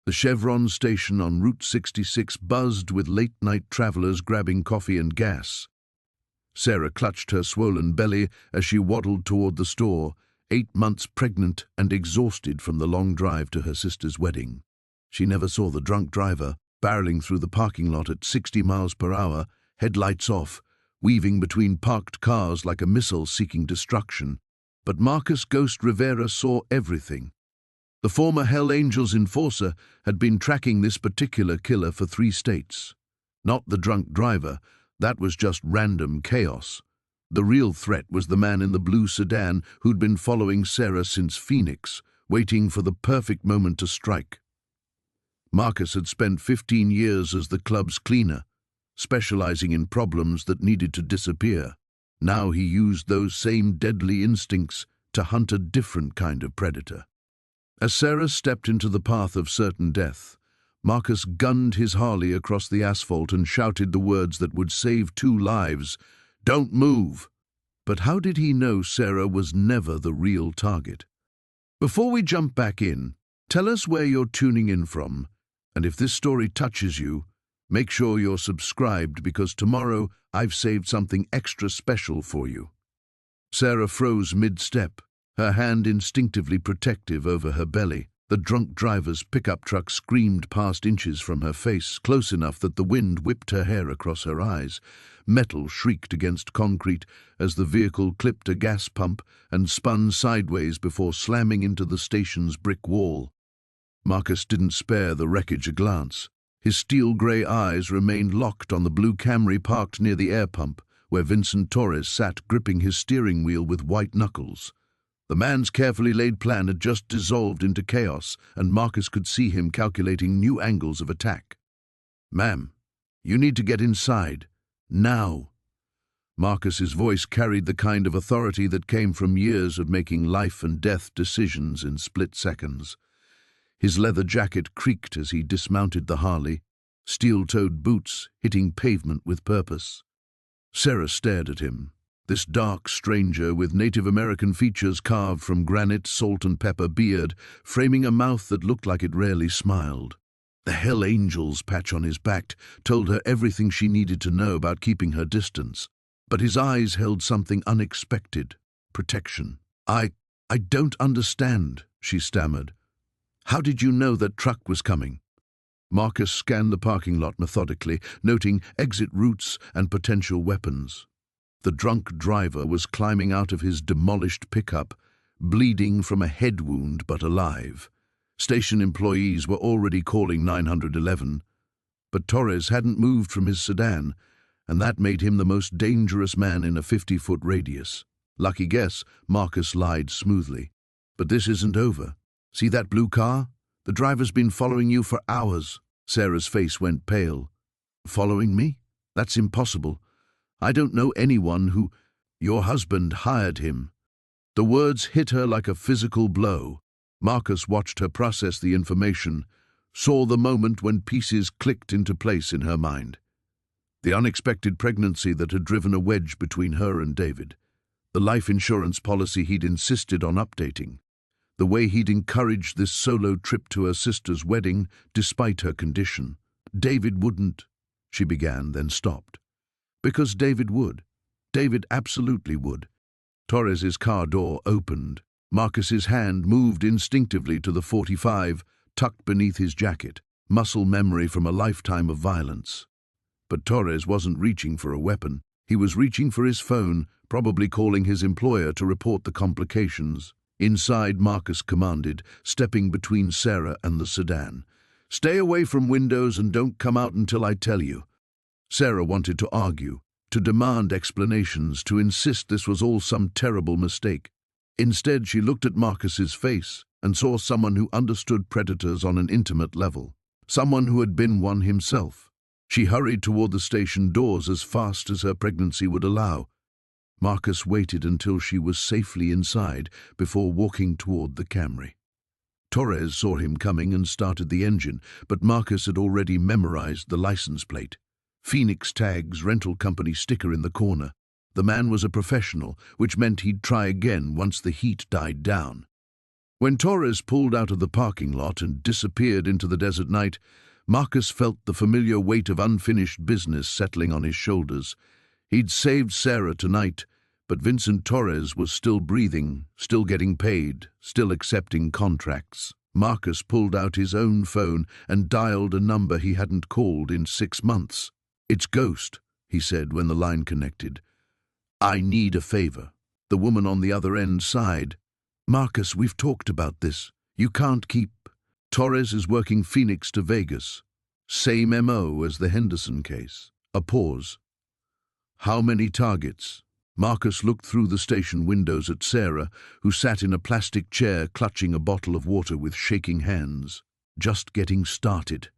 The Chevron station on Route 66 buzzed with late-night travelers grabbing coffee and gas. Sarah clutched her swollen belly as she waddled toward the store, 8 months pregnant and exhausted from the long drive to her sister's wedding. She never saw the drunk driver, barreling through the parking lot at 60 miles per hour, headlights off, weaving between parked cars like a missile seeking destruction. But Marcus Ghost Rivera saw everything. The former Hell Angels enforcer had been tracking this particular killer for 3 states. Not the drunk driver, that was just random chaos. The real threat was the man in the blue sedan who'd been following Sarah since Phoenix, waiting for the perfect moment to strike. Marcus had spent 15 years as the club's cleaner, specializing in problems that needed to disappear. Now he used those same deadly instincts to hunt a different kind of predator. As Sarah stepped into the path of certain death, Marcus gunned his Harley across the asphalt and shouted the words that would save 2 lives, "Don't move!" But how did he know Sarah was never the real target? Before we jump back in, tell us where you're tuning in from, and if this story touches you, make sure you're subscribed because tomorrow I've saved something extra special for you. Sarah froze mid-step, her hand instinctively protective over her belly. The drunk driver's pickup truck screamed past inches from her face, close enough that the wind whipped her hair across her eyes. Metal shrieked against concrete as the vehicle clipped a gas pump and spun sideways before slamming into the station's brick wall. Marcus didn't spare the wreckage a glance. His steel-grey eyes remained locked on the blue Camry parked near the air pump, where Vincent Torres sat gripping his steering wheel with white knuckles. The man's carefully laid plan had just dissolved into chaos, and Marcus could see him calculating new angles of attack. "Ma'am, you need to get inside. Now." Marcus's voice carried the kind of authority that came from years of making life-and-death decisions in split seconds. His leather jacket creaked as he dismounted the Harley, steel-toed boots hitting pavement with purpose. Sarah stared at him. This dark stranger with Native American features carved from granite, salt and pepper beard, framing a mouth that looked like it rarely smiled. The Hell Angels patch on his back told her everything she needed to know about keeping her distance, but his eyes held something unexpected: protection. I don't understand," she stammered. "How did you know that truck was coming?" Marcus scanned the parking lot methodically, noting exit routes and potential weapons. The drunk driver was climbing out of his demolished pickup, bleeding from a head wound but alive. Station employees were already calling 911, but Torres hadn't moved from his sedan, and that made him the most dangerous man in a 50-foot radius. Lucky guess, Marcus lied smoothly. "But this isn't over. See that blue car? The driver's been following you for hours." Sarah's face went pale. "Following me? That's impossible. I don't know anyone who—" "Your husband hired him." The words hit her like a physical blow. Marcus watched her process the information, saw the moment when pieces clicked into place in her mind. The unexpected pregnancy that had driven a wedge between her and David. The life insurance policy he'd insisted on updating. The way he'd encouraged this solo trip to her sister's wedding despite her condition. "David wouldn't," she began, then stopped. Because David would. David absolutely would. Torres's car door opened. Marcus's hand moved instinctively to the .45, tucked beneath his jacket, muscle memory from a lifetime of violence. But Torres wasn't reaching for a weapon. He was reaching for his phone, probably calling his employer to report the complications. Inside, Marcus commanded, stepping between Sarah and the sedan. "Stay away from windows and don't come out until I tell you." Sarah wanted to argue, to demand explanations, to insist this was all some terrible mistake. Instead, she looked at Marcus's face and saw someone who understood predators on an intimate level, someone who had been one himself. She hurried toward the station doors as fast as her pregnancy would allow. Marcus waited until she was safely inside before walking toward the Camry. Torres saw him coming and started the engine, but Marcus had already memorized the license plate. Phoenix Tags rental company sticker in the corner. The man was a professional, which meant he'd try again once the heat died down. When Torres pulled out of the parking lot and disappeared into the desert night, Marcus felt the familiar weight of unfinished business settling on his shoulders. He'd saved Sarah tonight, but Vincent Torres was still breathing, still getting paid, still accepting contracts. Marcus pulled out his own phone and dialed a number he hadn't called in 6 months. "It's Ghost," he said when the line connected. "I need a favor." The woman on the other end sighed. "Marcus, we've talked about this. You can't keep..." "Torres is working Phoenix to Vegas. Same MO as the Henderson case." A pause. "How many targets?" Marcus looked through the station windows at Sarah, who sat in a plastic chair clutching a bottle of water with shaking hands. "Just getting started."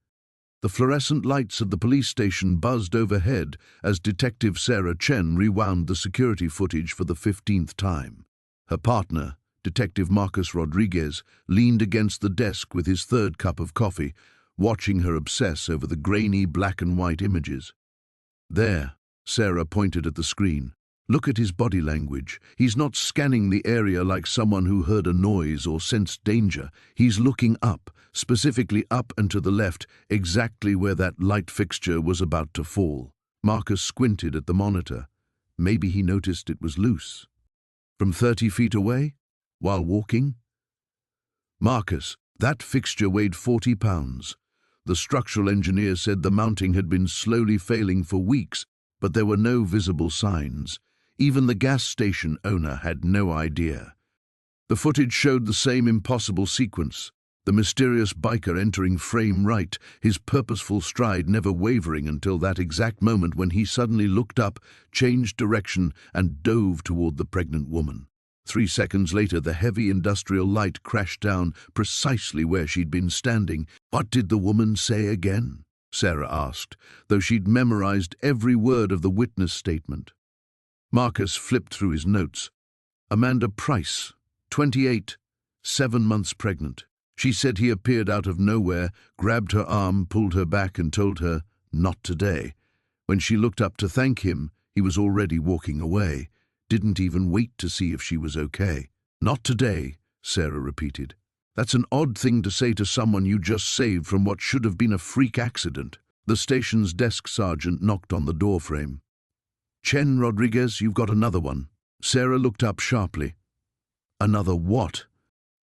The fluorescent lights of the police station buzzed overhead as Detective Sarah Chen rewound the security footage for the 15th time. Her partner, Detective Marcus Rodriguez, leaned against the desk with his third cup of coffee, watching her obsess over the grainy black and white images. "There," Sarah pointed at the screen. "Look at his body language. He's not scanning the area like someone who heard a noise or sensed danger. He's looking up, specifically up and to the left, exactly where that light fixture was about to fall." Marcus squinted at the monitor. Maybe he noticed it was loose. "From 30 feet away? While walking?" "Marcus, that fixture weighed 40 pounds. The structural engineer said the mounting had been slowly failing for weeks, but there were no visible signs. Even the gas station owner had no idea. The footage showed the same impossible sequence. The mysterious biker entering frame right, his purposeful stride never wavering until that exact moment when he suddenly looked up, changed direction, and dove toward the pregnant woman. 3 seconds later, the heavy industrial light crashed down precisely where she'd been standing. "What did the woman say again?" Sarah asked, though she'd memorized every word of the witness statement. Marcus flipped through his notes. "Amanda Price, 28, 7 months pregnant. She said he appeared out of nowhere, grabbed her arm, pulled her back, and told her, 'Not today.' When she looked up to thank him, he was already walking away. Didn't even wait to see if she was okay." "Not today," Sarah repeated. "That's an odd thing to say to someone you just saved from what should have been a freak accident." The station's desk sergeant knocked on the doorframe. "Chen Rodriguez, you've got another one." Sarah looked up sharply. "Another what?"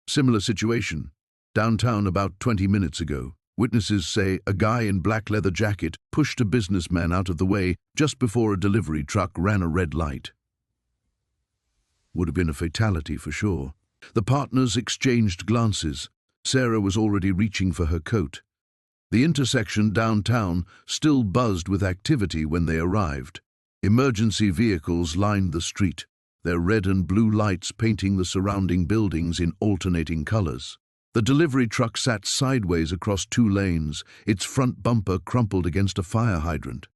"Similar situation. Downtown about 20 minutes ago. Witnesses say a guy in black leather jacket pushed a businessman out of the way just before a delivery truck ran a red light." Would have been a fatality for sure. The partners exchanged glances. Sarah was already reaching for her coat. The intersection downtown still buzzed with activity when they arrived. Emergency vehicles lined the street, their red and blue lights painting the surrounding buildings in alternating colors. The delivery truck sat sideways across 2 lanes, its front bumper crumpled against a fire hydrant.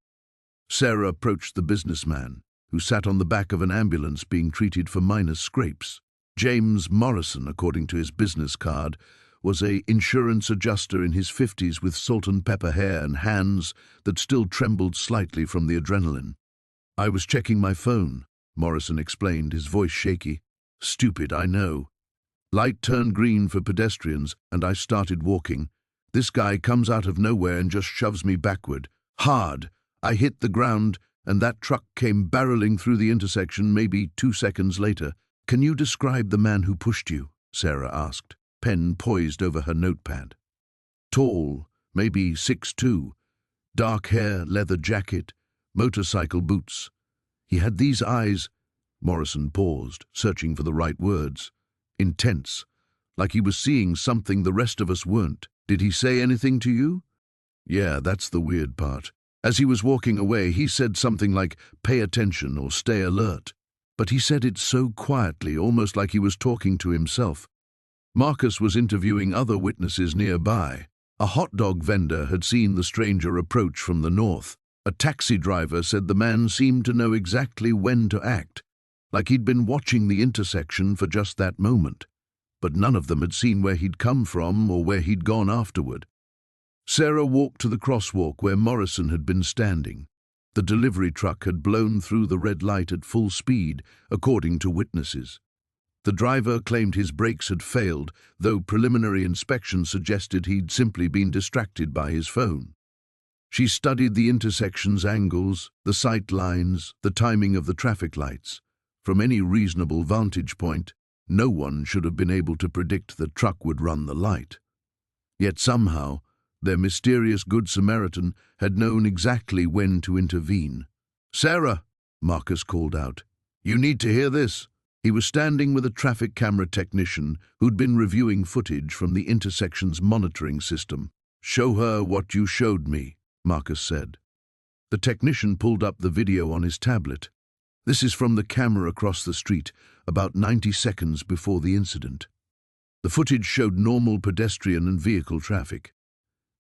Sarah approached the businessman, who sat on the back of an ambulance being treated for minor scrapes. James Morrison, according to his business card, was an insurance adjuster in his 50s with salt and pepper hair and hands that still trembled slightly from the adrenaline. "I was checking my phone," Morrison explained, his voice shaky. "Stupid, I know. Light turned green for pedestrians, and I started walking. This guy comes out of nowhere and just shoves me backward. Hard. I hit the ground, and that truck came barreling through the intersection maybe 2 seconds later." "Can you describe the man who pushed you?" Sarah asked, pen poised over her notepad. "Tall, maybe 6'2", dark hair, leather jacket, motorcycle boots. He had these eyes." Morrison paused, searching for the right words. "Intense, like he was seeing something the rest of us weren't. Did he say anything to you?" "Yeah, that's the weird part. As he was walking away, he said something like, 'Pay attention' or 'Stay alert.' But he said it so quietly, almost like he was talking to himself." Marcus was interviewing other witnesses nearby. A hot dog vendor had seen the stranger approach from the north. A taxi driver said the man seemed to know exactly when to act, like he'd been watching the intersection for just that moment. But none of them had seen where he'd come from or where he'd gone afterward. Sarah walked to the crosswalk where Morrison had been standing. The delivery truck had blown through the red light at full speed, according to witnesses. The driver claimed his brakes had failed, though preliminary inspection suggested he'd simply been distracted by his phone. She studied the intersection's angles, the sight lines, the timing of the traffic lights. From any reasonable vantage point, no one should have been able to predict the truck would run the light. Yet somehow, their mysterious Good Samaritan had known exactly when to intervene. "Sarah," Marcus called out, "you need to hear this." He was standing with a traffic camera technician who'd been reviewing footage from the intersection's monitoring system. "Show her what you showed me," Marcus said. The technician pulled up the video on his tablet. "This is from the camera across the street, about 90 seconds before the incident." The footage showed normal pedestrian and vehicle traffic.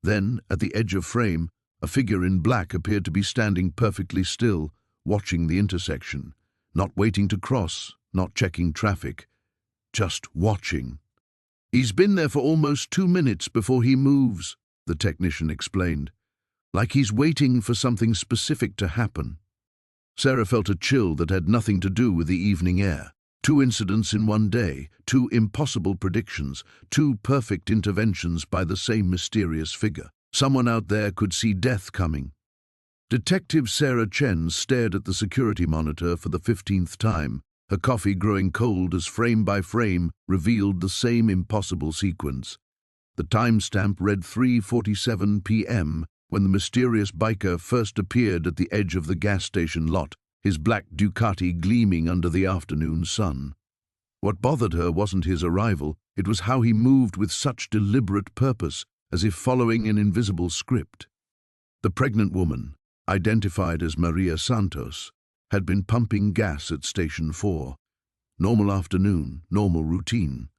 Then, at the edge of frame, a figure in black appeared to be standing perfectly still, watching the intersection, not waiting to cross, not checking traffic, just watching. "He's been there for almost 2 minutes before he moves," the technician explained, "like he's waiting for something specific to happen." Sarah felt a chill that had nothing to do with the evening air. 2 incidents in one day, 2 impossible predictions, 2 perfect interventions by the same mysterious figure. Someone out there could see death coming. Detective Sarah Chen stared at the security monitor for the 15th time, her coffee growing cold as frame by frame revealed the same impossible sequence. The timestamp read 3:47 p.m. when the mysterious biker first appeared at the edge of the gas station lot, his black Ducati gleaming under the afternoon sun. What bothered her wasn't his arrival, it was how he moved with such deliberate purpose, as if following an invisible script. The pregnant woman, identified as Maria Santos, had been pumping gas at Station 4. Normal afternoon, normal routine.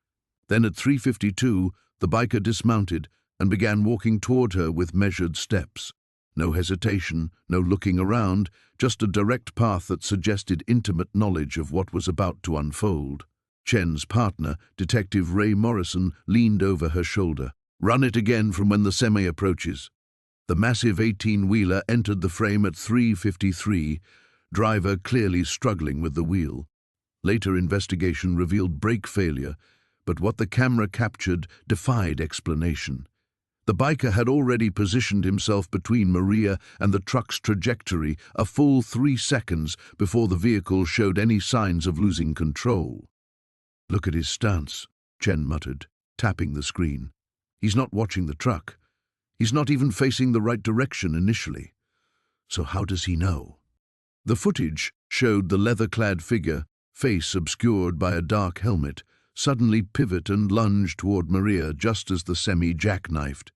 Then at 3:52, the biker dismounted and began walking toward her with measured steps. No hesitation, no looking around, just a direct path that suggested intimate knowledge of what was about to unfold. Chen's partner, Detective Ray Morrison, leaned over her shoulder. "Run it again from when the semi approaches." The massive 18-wheeler entered the frame at 3:53, driver clearly struggling with the wheel. Later investigation revealed brake failure, but what the camera captured defied explanation. The biker had already positioned himself between Maria and the truck's trajectory a full 3 seconds before the vehicle showed any signs of losing control. "Look at his stance," Chen muttered, tapping the screen. "He's not watching the truck. He's not even facing the right direction initially. So how does he know?" The footage showed the leather-clad figure, face obscured by a dark helmet, suddenly pivot and lunge toward Maria just as the semi jackknifed.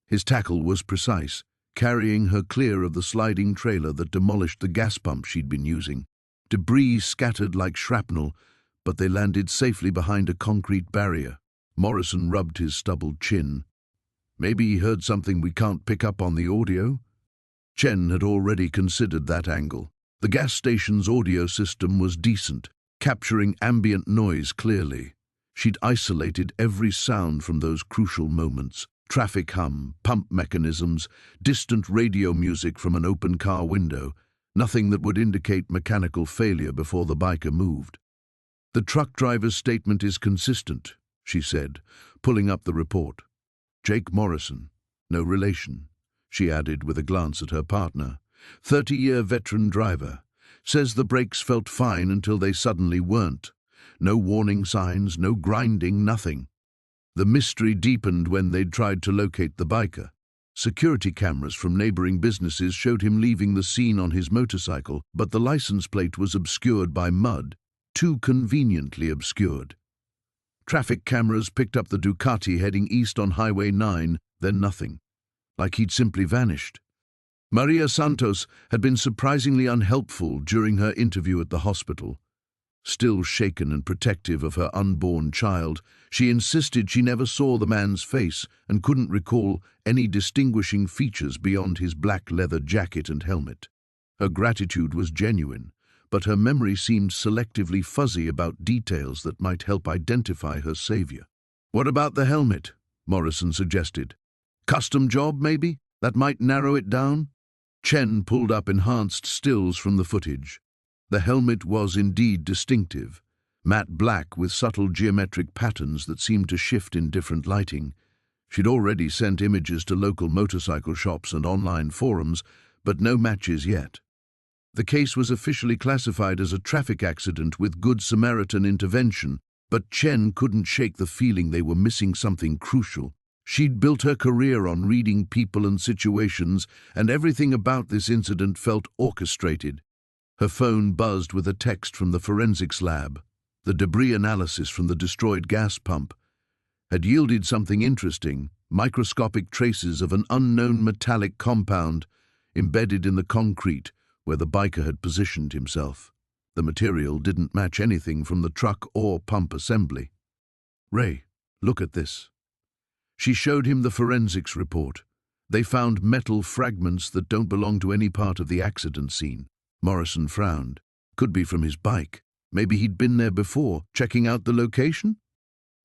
His tackle was precise, carrying her clear of the sliding trailer that demolished the gas pump she'd been using. Debris scattered like shrapnel, but they landed safely behind a concrete barrier. Morrison rubbed his stubbled chin. "Maybe he heard something we can't pick up on the audio?" Chen had already considered that angle. The gas station's audio system was decent, capturing ambient noise clearly. She'd isolated every sound from those crucial moments. Traffic hum, pump mechanisms, distant radio music from an open car window, nothing that would indicate mechanical failure before the biker moved. "The truck driver's statement is consistent," she said, pulling up the report. "Jake Morrison, no relation," she added with a glance at her partner. 30-year veteran driver. Says the brakes felt fine until they suddenly weren't. No warning signs, no grinding, nothing. The mystery deepened when they'd tried to locate the biker. Security cameras from neighboring businesses showed him leaving the scene on his motorcycle, but the license plate was obscured by mud, too conveniently obscured. Traffic cameras picked up the Ducati heading east on Highway 9, then nothing, like he'd simply vanished. Maria Santos had been surprisingly unhelpful during her interview at the hospital. Still shaken and protective of her unborn child, she insisted she never saw the man's face and couldn't recall any distinguishing features beyond his black leather jacket and helmet. Her gratitude was genuine, but her memory seemed selectively fuzzy about details that might help identify her savior. "What about the helmet?" Morrison suggested. "Custom job, maybe? That might narrow it down?" Chen pulled up enhanced stills from the footage. The helmet was indeed distinctive. matte black with subtle geometric patterns that seemed to shift in different lighting. She'd already sent images to local motorcycle shops and online forums, but no matches yet. The case was officially classified as a traffic accident with Good Samaritan intervention, but Chen couldn't shake the feeling they were missing something crucial. She'd built her career on reading people and situations, and everything about this incident felt orchestrated. Her phone buzzed with a text from the forensics lab. The debris analysis from the destroyed gas pump had yielded something interesting: microscopic traces of an unknown metallic compound embedded in the concrete where the biker had positioned himself. The material didn't match anything from the truck or pump assembly. "Ray, look at this." She showed him the forensics report. They found metal fragments that don't belong to any part of the accident scene. Morrison frowned. Could be from his bike. Maybe he'd been there before, checking out the location?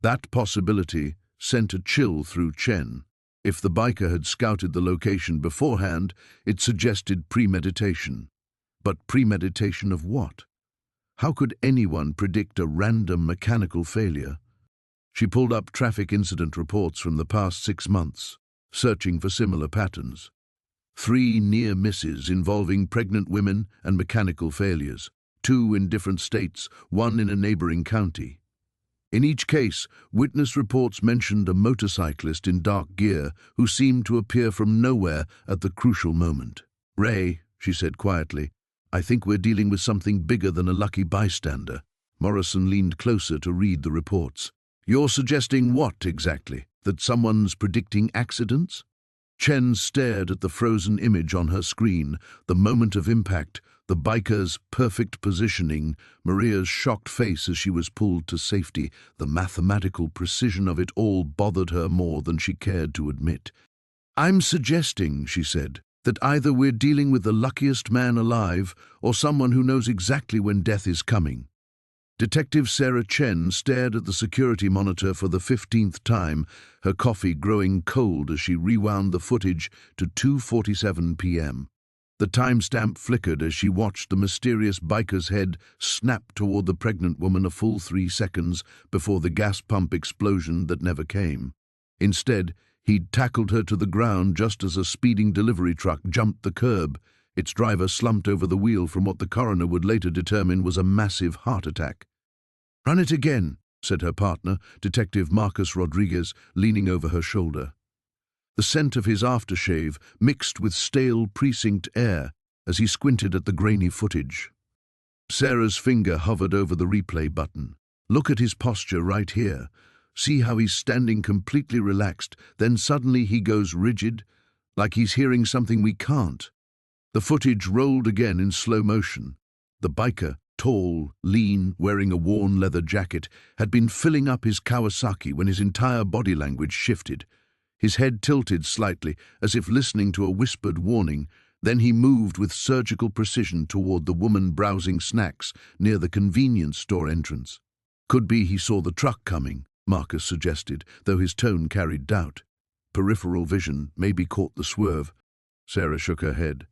That possibility sent a chill through Chen. If the biker had scouted the location beforehand, it suggested premeditation. But premeditation of what? How could anyone predict a random mechanical failure? She pulled up traffic incident reports from the past 6 months, searching for similar patterns. 3 near misses involving pregnant women and mechanical failures, 2 in different states, 1 in a neighboring county. In each case, witness reports mentioned a motorcyclist in dark gear who seemed to appear from nowhere at the crucial moment. "Ray," she said quietly, "I think we're dealing with something bigger than a lucky bystander." Morrison leaned closer to read the reports. "You're suggesting what exactly? That someone's predicting accidents?" Chen stared at the frozen image on her screen, the moment of impact, the biker's perfect positioning, Maria's shocked face as she was pulled to safety. The mathematical precision of it all bothered her more than she cared to admit. "I'm suggesting," she said, "that either we're dealing with the luckiest man alive or someone who knows exactly when death is coming." Detective Sarah Chen stared at the security monitor for the 15th time, her coffee growing cold as she rewound the footage to 2:47 p.m. The timestamp flickered as she watched the mysterious biker's head snap toward the pregnant woman a full 3 seconds before the gas pump explosion that never came. Instead, he'd tackled her to the ground just as a speeding delivery truck jumped the curb. Its driver slumped over the wheel from what the coroner would later determine was a massive heart attack. "Run it again," said her partner, Detective Marcus Rodriguez, leaning over her shoulder. The scent of his aftershave mixed with stale precinct air as he squinted at the grainy footage. Sarah's finger hovered over the replay button. "Look at his posture right here. See how he's standing completely relaxed, then suddenly he goes rigid, like he's hearing something we can't." The footage rolled again in slow motion. The biker, tall, lean, wearing a worn leather jacket, had been filling up his Kawasaki when his entire body language shifted. His head tilted slightly, as if listening to a whispered warning. Then he moved with surgical precision toward the woman browsing snacks near the convenience store entrance. "Could be he saw the truck coming," Marcus suggested, though his tone carried doubt. "Peripheral vision maybe caught the swerve." Sarah shook her head.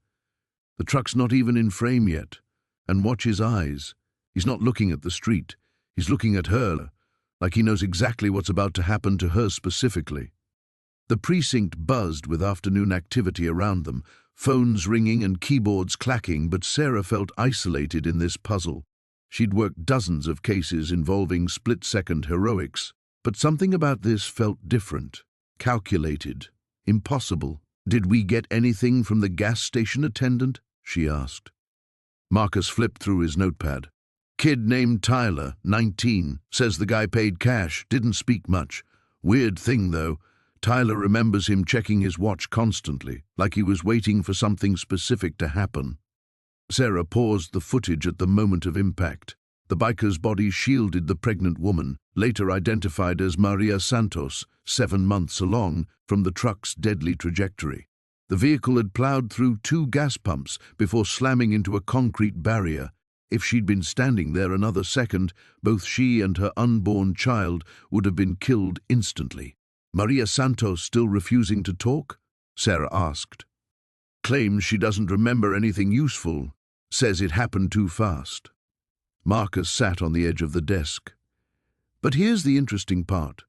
"The truck's not even in frame yet. And watch his eyes. He's not looking at the street. He's looking at her, like he knows exactly what's about to happen to her specifically." The precinct buzzed with afternoon activity around them, phones ringing and keyboards clacking, but Sarah felt isolated in this puzzle. She'd worked dozens of cases involving split-second heroics, but something about this felt different, calculated, impossible. "Did we get anything from the gas station attendant?" she asked. Marcus flipped through his notepad. "Kid named Tyler, 19, says the guy paid cash, didn't speak much. Weird thing, though. Tyler remembers him checking his watch constantly, like he was waiting for something specific to happen." Sarah paused the footage at the moment of impact. The biker's body shielded the pregnant woman, later identified as Maria Santos, 7 months along, from the truck's deadly trajectory. The vehicle had plowed through 2 gas pumps before slamming into a concrete barrier. If she'd been standing there another second, both she and her unborn child would have been killed instantly. "Maria Santos still refusing to talk?" Sarah asked. "Claims she doesn't remember anything useful. Says it happened too fast." Marcus sat on the edge of the desk. But here's the interesting part.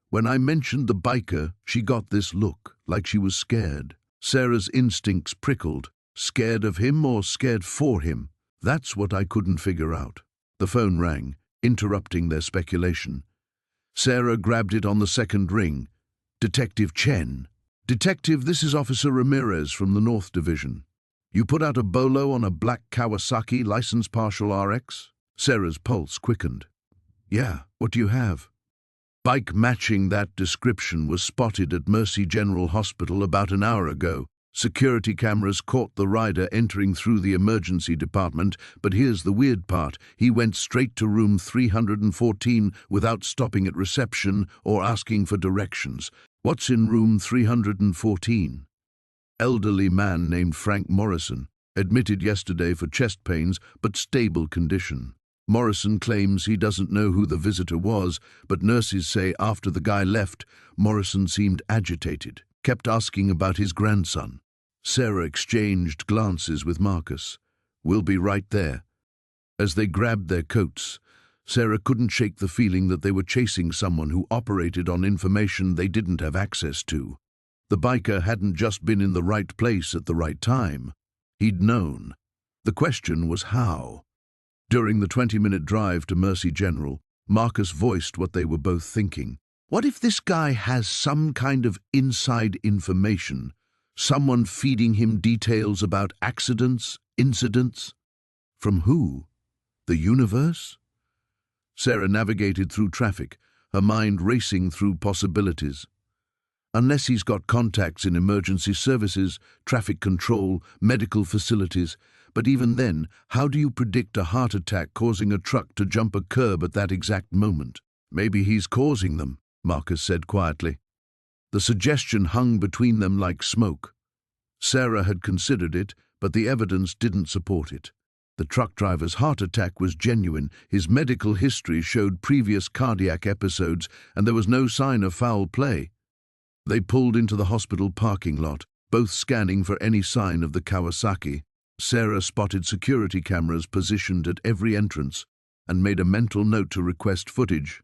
When I mentioned the biker, she got this look, like she was scared. Sarah's instincts prickled. Scared of him or scared for him? That's what I couldn't figure out. The phone rang, interrupting their speculation. Sarah grabbed it on the second ring. Detective Chen. Detective, this is Officer Ramirez from the North Division. You put out a bolo on a black Kawasaki license partial RX? Sarah's pulse quickened. Yeah, what do you have? Bike matching that description was spotted at Mercy General Hospital about an hour ago. Security cameras caught the rider entering through the emergency department, but here's the weird part. He went straight to room 314 without stopping at reception or asking for directions. What's in room 314? Elderly man named Frank Morrison, admitted yesterday for chest pains but stable condition. Morrison claims he doesn't know who the visitor was, but nurses say after the guy left, Morrison seemed agitated, kept asking about his grandson. Sarah exchanged glances with Marcus. We'll be right there. As they grabbed their coats, Sarah couldn't shake the feeling that they were chasing someone who operated on information they didn't have access to. The biker hadn't just been in the right place at the right time. He'd known. The question was how. During the 20-minute drive to Mercy General, Marcus voiced what they were both thinking. What if this guy has some kind of inside information? Someone feeding him details about accidents, incidents? From who? The universe? Sarah navigated through traffic, her mind racing through possibilities. Unless he's got contacts in emergency services, traffic control, medical facilities. But even then, how do you predict a heart attack causing a truck to jump a curb at that exact moment? Maybe he's causing them, Marcus said quietly. The suggestion hung between them like smoke. Sarah had considered it, but the evidence didn't support it. The truck driver's heart attack was genuine, his medical history showed previous cardiac episodes, and there was no sign of foul play. They pulled into the hospital parking lot, both scanning for any sign of the Kawasaki. Sarah spotted security cameras positioned at every entrance and made a mental note to request footage.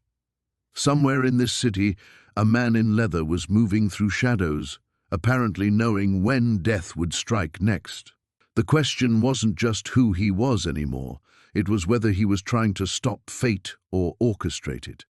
Somewhere in this city, a man in leather was moving through shadows, apparently knowing when death would strike next. The question wasn't just who he was anymore, it was whether he was trying to stop fate or orchestrate it.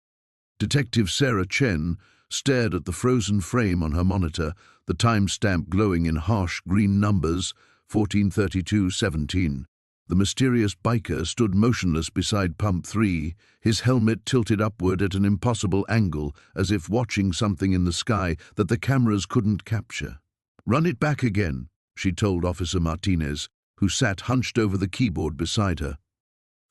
Detective Sarah Chen stared at the frozen frame on her monitor, the timestamp glowing in harsh green numbers, 14:32:17. The mysterious biker stood motionless beside Pump 3, his helmet tilted upward at an impossible angle, as if watching something in the sky that the cameras couldn't capture. "Run it back again," she told Officer Martinez, who sat hunched over the keyboard beside her.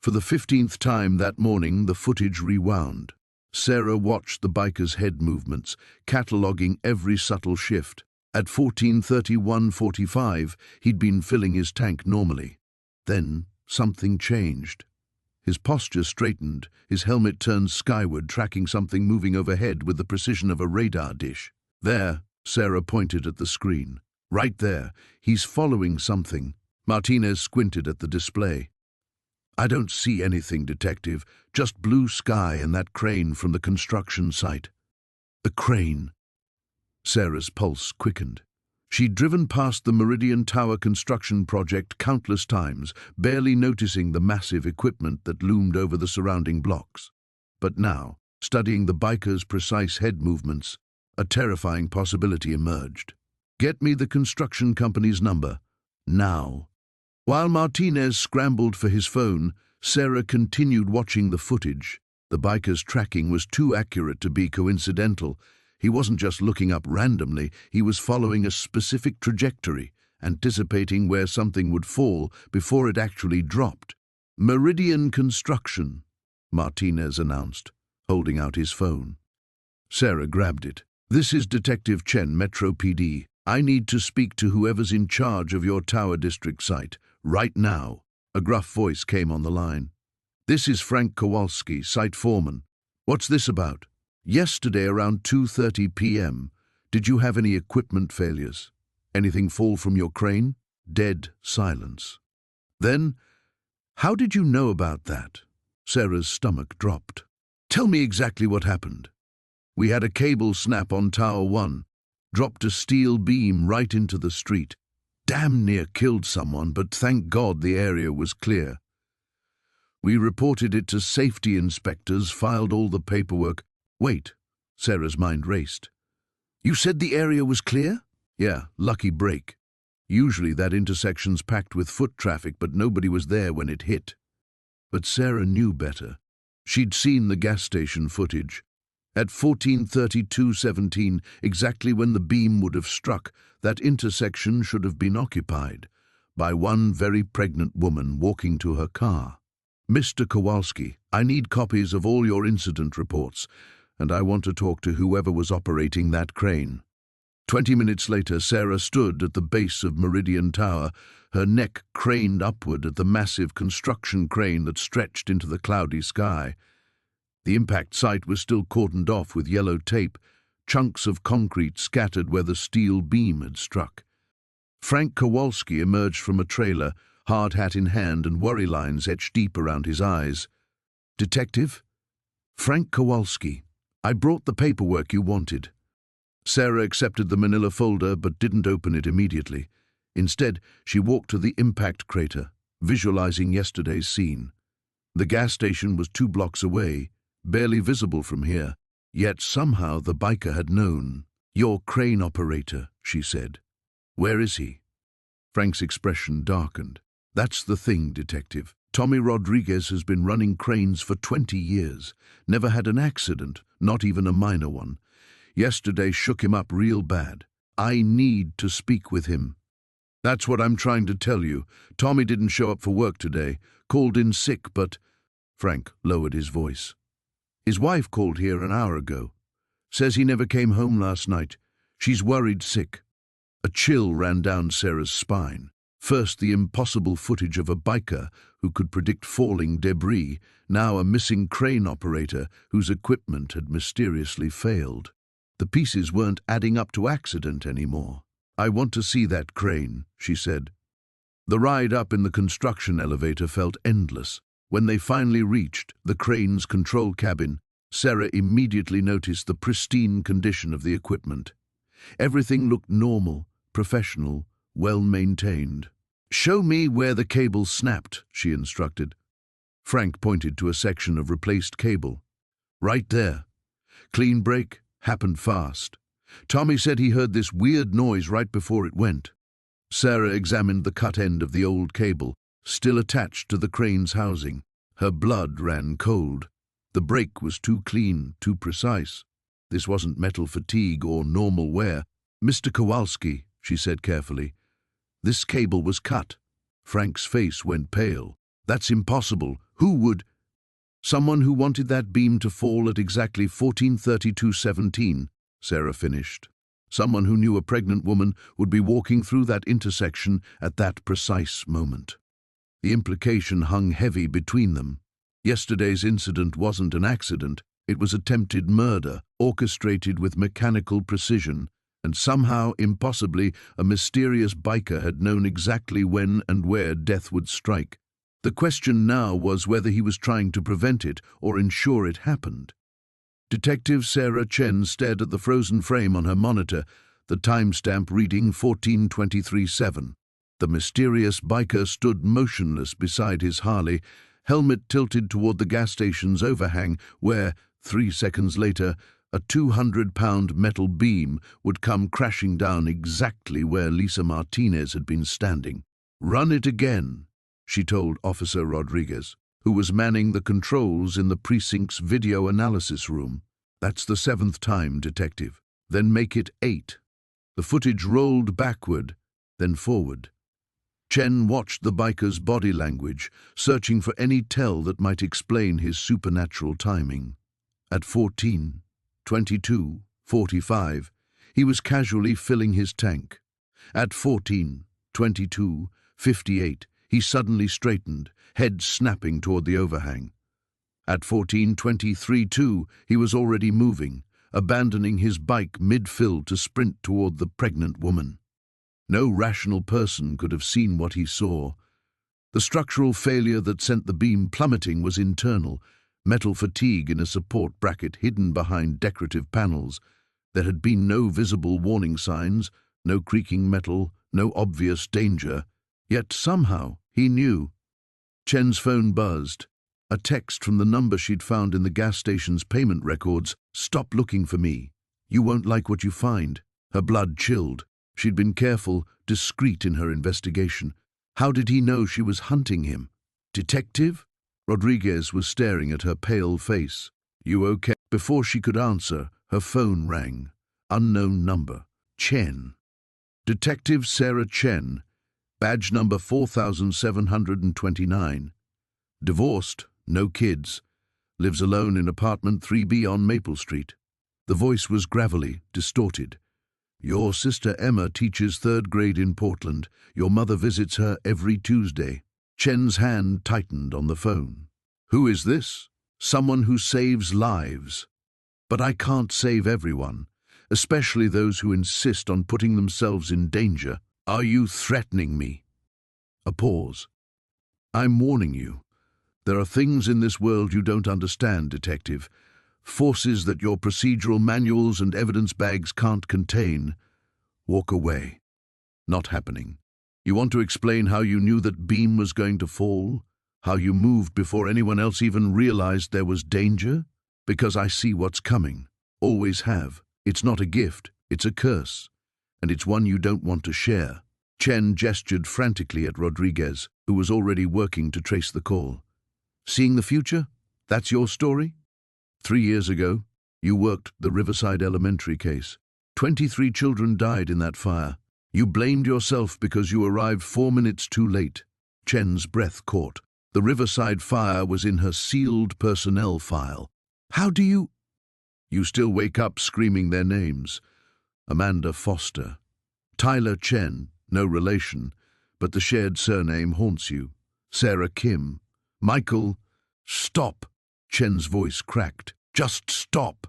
For the 15th time that morning, the footage rewound. Sarah watched the biker's head movements, cataloguing every subtle shift. At 14:31:45, he'd been filling his tank normally. Then something changed. His posture straightened, his helmet turned skyward, tracking something moving overhead with the precision of a radar dish. "There," Sarah pointed at the screen. "Right there. He's following something." Martinez squinted at the display. "I don't see anything, Detective. Just blue sky and that crane from the construction site." The crane. Sarah's pulse quickened. She'd driven past the Meridian Tower construction project countless times, barely noticing the massive equipment that loomed over the surrounding blocks. But now, studying the biker's precise head movements, a terrifying possibility emerged. "Get me the construction company's number. Now." While Martinez scrambled for his phone, Sarah continued watching the footage. The biker's tracking was too accurate to be coincidental. He wasn't just looking up randomly, he was following a specific trajectory, anticipating where something would fall before it actually dropped. "Meridian Construction," Martinez announced, holding out his phone. Sarah grabbed it. "This is Detective Chen, Metro PD. I need to speak to whoever's in charge of your Tower District site, right now." A gruff voice came on the line. "This is Frank Kowalski, site foreman. What's this about? Yesterday around 2:30 p.m., did you have any equipment failures? Anything fall from your crane?" Dead silence. "Then, how did you know about that?" Sarah's stomach dropped. Tell me exactly what happened. We had a cable snap on Tower 1, dropped a steel beam right into the street. Damn near killed someone, but thank God the area was clear. We reported it to safety inspectors, filed all the paperwork. Wait, Sarah's mind raced. You said the area was clear? Yeah, lucky break. Usually that intersection's packed with foot traffic, but nobody was there when it hit. But Sarah knew better. She'd seen the gas station footage. At 14:32:17, exactly when the beam would have struck, that intersection should have been occupied by one very pregnant woman walking to her car. Mr. Kowalski, I need copies of all your incident reports, and I want to talk to whoever was operating that crane. 20 minutes later, Sarah stood at the base of Meridian Tower, her neck craned upward at the massive construction crane that stretched into the cloudy sky. The impact site was still cordoned off with yellow tape, chunks of concrete scattered where the steel beam had struck. Frank Kowalski emerged from a trailer, hard hat in hand and worry lines etched deep around his eyes. Detective? Frank Kowalski. I brought the paperwork you wanted. Sarah accepted the manila folder but didn't open it immediately. Instead, she walked to the impact crater, visualizing yesterday's scene. The gas station was 2 blocks away, barely visible from here, yet somehow the biker had known. Your crane operator, she said. Where is he? Frank's expression darkened. That's the thing, Detective. Tommy Rodriguez has been running cranes for 20 years. Never had an accident, not even a minor one. Yesterday shook him up real bad. I need to speak with him. That's what I'm trying to tell you. Tommy didn't show up for work today. Called in sick, but... Frank lowered his voice. His wife called here an hour ago. Says he never came home last night. She's worried sick. A chill ran down Sarah's spine. First, the impossible footage of a biker who could predict falling debris, now a missing crane operator whose equipment had mysteriously failed. The pieces weren't adding up to accident anymore. I want to see that crane, she said. The ride up in the construction elevator felt endless. When they finally reached the crane's control cabin, Sarah immediately noticed the pristine condition of the equipment. Everything looked normal, professional, well-maintained. Show me where the cable snapped, she instructed. Frank pointed to a section of replaced cable. Right there. Clean break, happened fast. Tommy said he heard this weird noise right before it went. Sarah examined the cut end of the old cable, still attached to the crane's housing. Her blood ran cold. The break was too clean, too precise. This wasn't metal fatigue or normal wear. Mr. Kowalski, she said carefully, this cable was cut. Frank's face went pale. That's impossible. Who would? Someone who wanted that beam to fall at exactly 14:32:17, Sarah finished. Someone who knew a pregnant woman would be walking through that intersection at that precise moment. The implication hung heavy between them. Yesterday's incident wasn't an accident. It was attempted murder, orchestrated with mechanical precision, and somehow, impossibly, a mysterious biker had known exactly when and where death would strike. The question now was whether he was trying to prevent it or ensure it happened. Detective Sarah Chen stared at the frozen frame on her monitor, the timestamp reading 14:23:7. The mysterious biker stood motionless beside his Harley, helmet tilted toward the gas station's overhang, where, 3 seconds later, a 200-pound metal beam would come crashing down exactly where Lisa Martinez had been standing. Run it again, she told Officer Rodriguez, who was manning the controls in the precinct's video analysis room. That's the 7th time, Detective. Then make it 8. The footage rolled backward, then forward. Chen watched the biker's body language, searching for any tell that might explain his supernatural timing. At 14:22:45, he was casually filling his tank. At 14:22:58, he suddenly straightened, head snapping toward the overhang. At 14:23:2, he was already moving, abandoning his bike mid-fill to sprint toward the pregnant woman. No rational person could have seen what he saw. The structural failure that sent the beam plummeting was internal, metal fatigue in a support bracket hidden behind decorative panels. There had been no visible warning signs, no creaking metal, no obvious danger. Yet somehow he knew. Chen's phone buzzed. A text from the number she'd found in the gas station's payment records. "Stop looking for me. You won't like what you find." Her blood chilled. She'd been careful, discreet in her investigation. How did he know she was hunting him? Detective? Rodriguez was staring at her pale face. "You okay?" Before she could answer, her phone rang. Unknown number. Chen. Detective Sarah Chen. Badge number 4729. Divorced, no kids. Lives alone in apartment 3B on Maple Street. The voice was gravelly, distorted. "Your sister Emma teaches 3rd grade in Portland. Your mother visits her every Tuesday." Chen's hand tightened on the phone. "Who is this?" "Someone who saves lives. But I can't save everyone, especially those who insist on putting themselves in danger." "Are you threatening me?" A pause. "I'm warning you. There are things in this world you don't understand, detective. Forces that your procedural manuals and evidence bags can't contain. Walk away." "Not happening." "You want to explain how you knew that beam was going to fall? How you moved before anyone else even realized there was danger?" "Because I see what's coming. Always have. It's not a gift, it's a curse. And it's one you don't want to share." Chen gestured frantically at Rodriguez, who was already working to trace the call. "Seeing the future? That's your story? 3 years ago, you worked the Riverside Elementary case. 23 children died in that fire. You blamed yourself because you arrived 4 minutes too late." Chen's breath caught. The Riverside fire was in her sealed personnel file. "How do you—" "You still wake up screaming their names. Amanda Foster. Tyler Chen, no relation, but the shared surname haunts you. Sarah Kim. Michael—" "Stop!" Chen's voice cracked. "Just stop!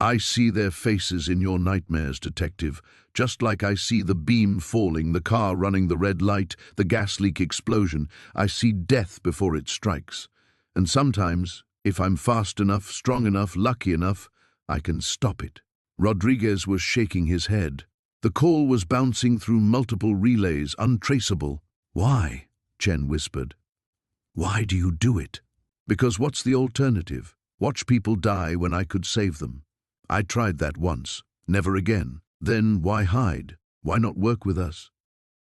I see their faces in your nightmares, detective, just like I see the beam falling, the car running the red light, the gas leak explosion. I see death before it strikes. And sometimes, if I'm fast enough, strong enough, lucky enough, I can stop it." Rodriguez was shaking his head. The call was bouncing through multiple relays, untraceable. "Why?" Chen whispered. "Why do you do it?" "Because what's the alternative? Watch people die when I could save them. I tried that once. Never again. Then why hide? Why not work with us?"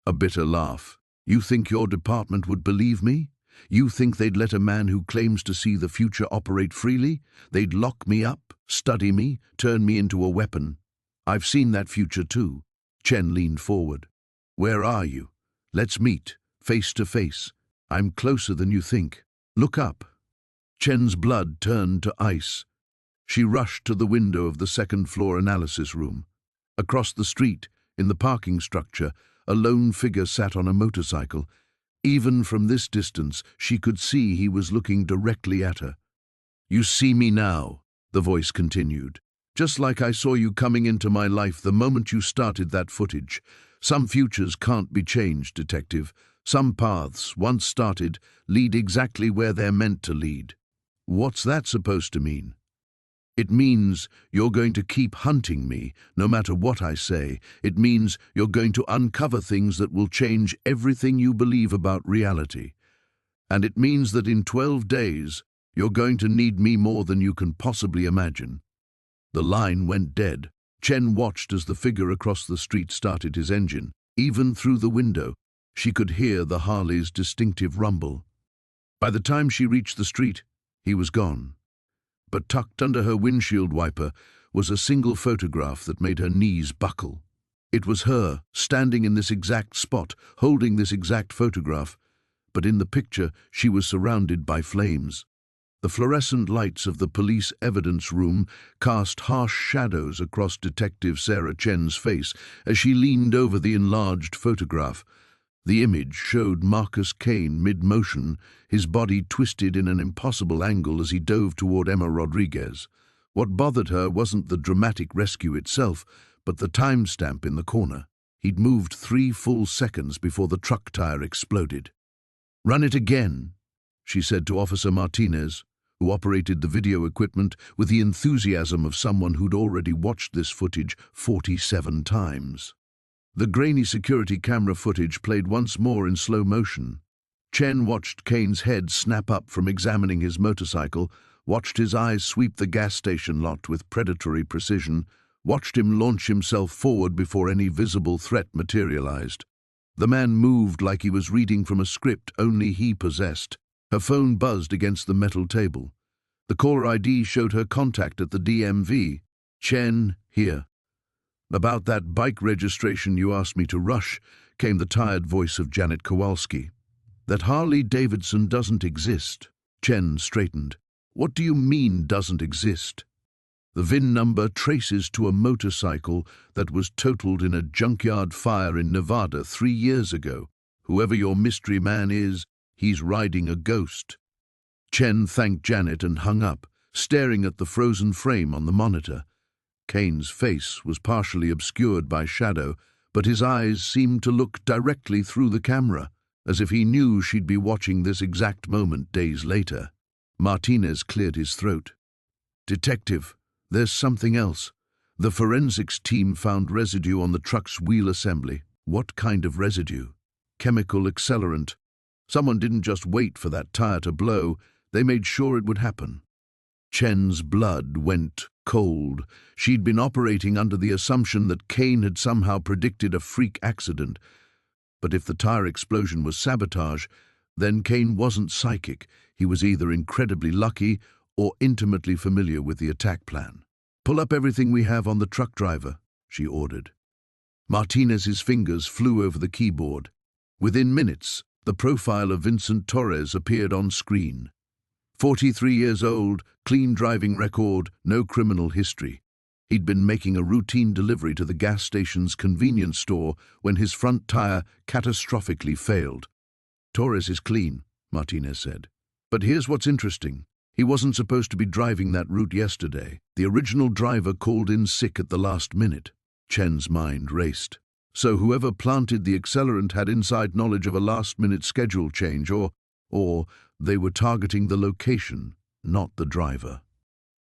A bitter laugh. "You think your department would believe me? You think they'd let a man who claims to see the future operate freely? They'd lock me up, study me, turn me into a weapon. I've seen that future too." Chen leaned forward. "Where are you? Let's meet, face to face. I'm closer than you think. Look up." Chen's blood turned to ice. She rushed to the window of the second-floor analysis room. Across the street, in the parking structure, a lone figure sat on a motorcycle. Even from this distance, she could see he was looking directly at her. "You see me now," the voice continued. "Just like I saw you coming into my life the moment you started that footage. Some futures can't be changed, detective. Some paths, once started, lead exactly where they're meant to lead." "What's that supposed to mean?" "It means you're going to keep hunting me, no matter what I say. It means you're going to uncover things that will change everything you believe about reality. And it means that in 12 days, you're going to need me more than you can possibly imagine." The line went dead. Chen watched as the figure across the street started his engine. Even through the window, she could hear the Harley's distinctive rumble. By the time she reached the street, he was gone. But tucked under her windshield wiper was a single photograph that made her knees buckle. It was her, standing in this exact spot, holding this exact photograph, but in the picture she was surrounded by flames. The fluorescent lights of the police evidence room cast harsh shadows across Detective Sarah Chen's face as she leaned over the enlarged photograph. The image showed Marcus Kane mid-motion, his body twisted in an impossible angle as he dove toward Emma Rodriguez. What bothered her wasn't the dramatic rescue itself, but the timestamp in the corner. He'd moved 3 full seconds before the truck tire exploded. "Run it again," she said to Officer Martinez, who operated the video equipment with the enthusiasm of someone who'd already watched this footage 47 times. The grainy security camera footage played once more in slow motion. Chen watched Kane's head snap up from examining his motorcycle, watched his eyes sweep the gas station lot with predatory precision, watched him launch himself forward before any visible threat materialized. The man moved like he was reading from a script only he possessed. Her phone buzzed against the metal table. The caller ID showed her contact at the DMV. "Chen, here. About that bike registration you asked me to rush," came the tired voice of Janet Kowalski. "That Harley-Davidson doesn't exist." Chen straightened. "What do you mean doesn't exist?" "The VIN number traces to a motorcycle that was totaled in a junkyard fire in Nevada 3 years ago. Whoever your mystery man is, he's riding a ghost." Chen thanked Janet and hung up, staring at the frozen frame on the monitor. Kane's face was partially obscured by shadow, but his eyes seemed to look directly through the camera, as if he knew she'd be watching this exact moment days later. Martinez cleared his throat. "Detective, there's something else. The forensics team found residue on the truck's wheel assembly." "What kind of residue?" "Chemical accelerant. Someone didn't just wait for that tire to blow, they made sure it would happen." Chen's blood went cold. She'd been operating under the assumption that Kane had somehow predicted a freak accident. But if the tire explosion was sabotage, then Kane wasn't psychic. He was either incredibly lucky or intimately familiar with the attack plan. "Pull up everything we have on the truck driver," she ordered. Martinez's fingers flew over the keyboard. Within minutes, the profile of Vincent Torres appeared on screen. 43 years old, clean driving record, no criminal history. He'd been making a routine delivery to the gas station's convenience store when his front tire catastrophically failed. "Torres is clean," Martinez said. "But here's what's interesting. He wasn't supposed to be driving that route yesterday. The original driver called in sick at the last minute." Chen's mind raced. So whoever planted the accelerant had inside knowledge of a last-minute schedule change, or they were targeting the location, not the driver.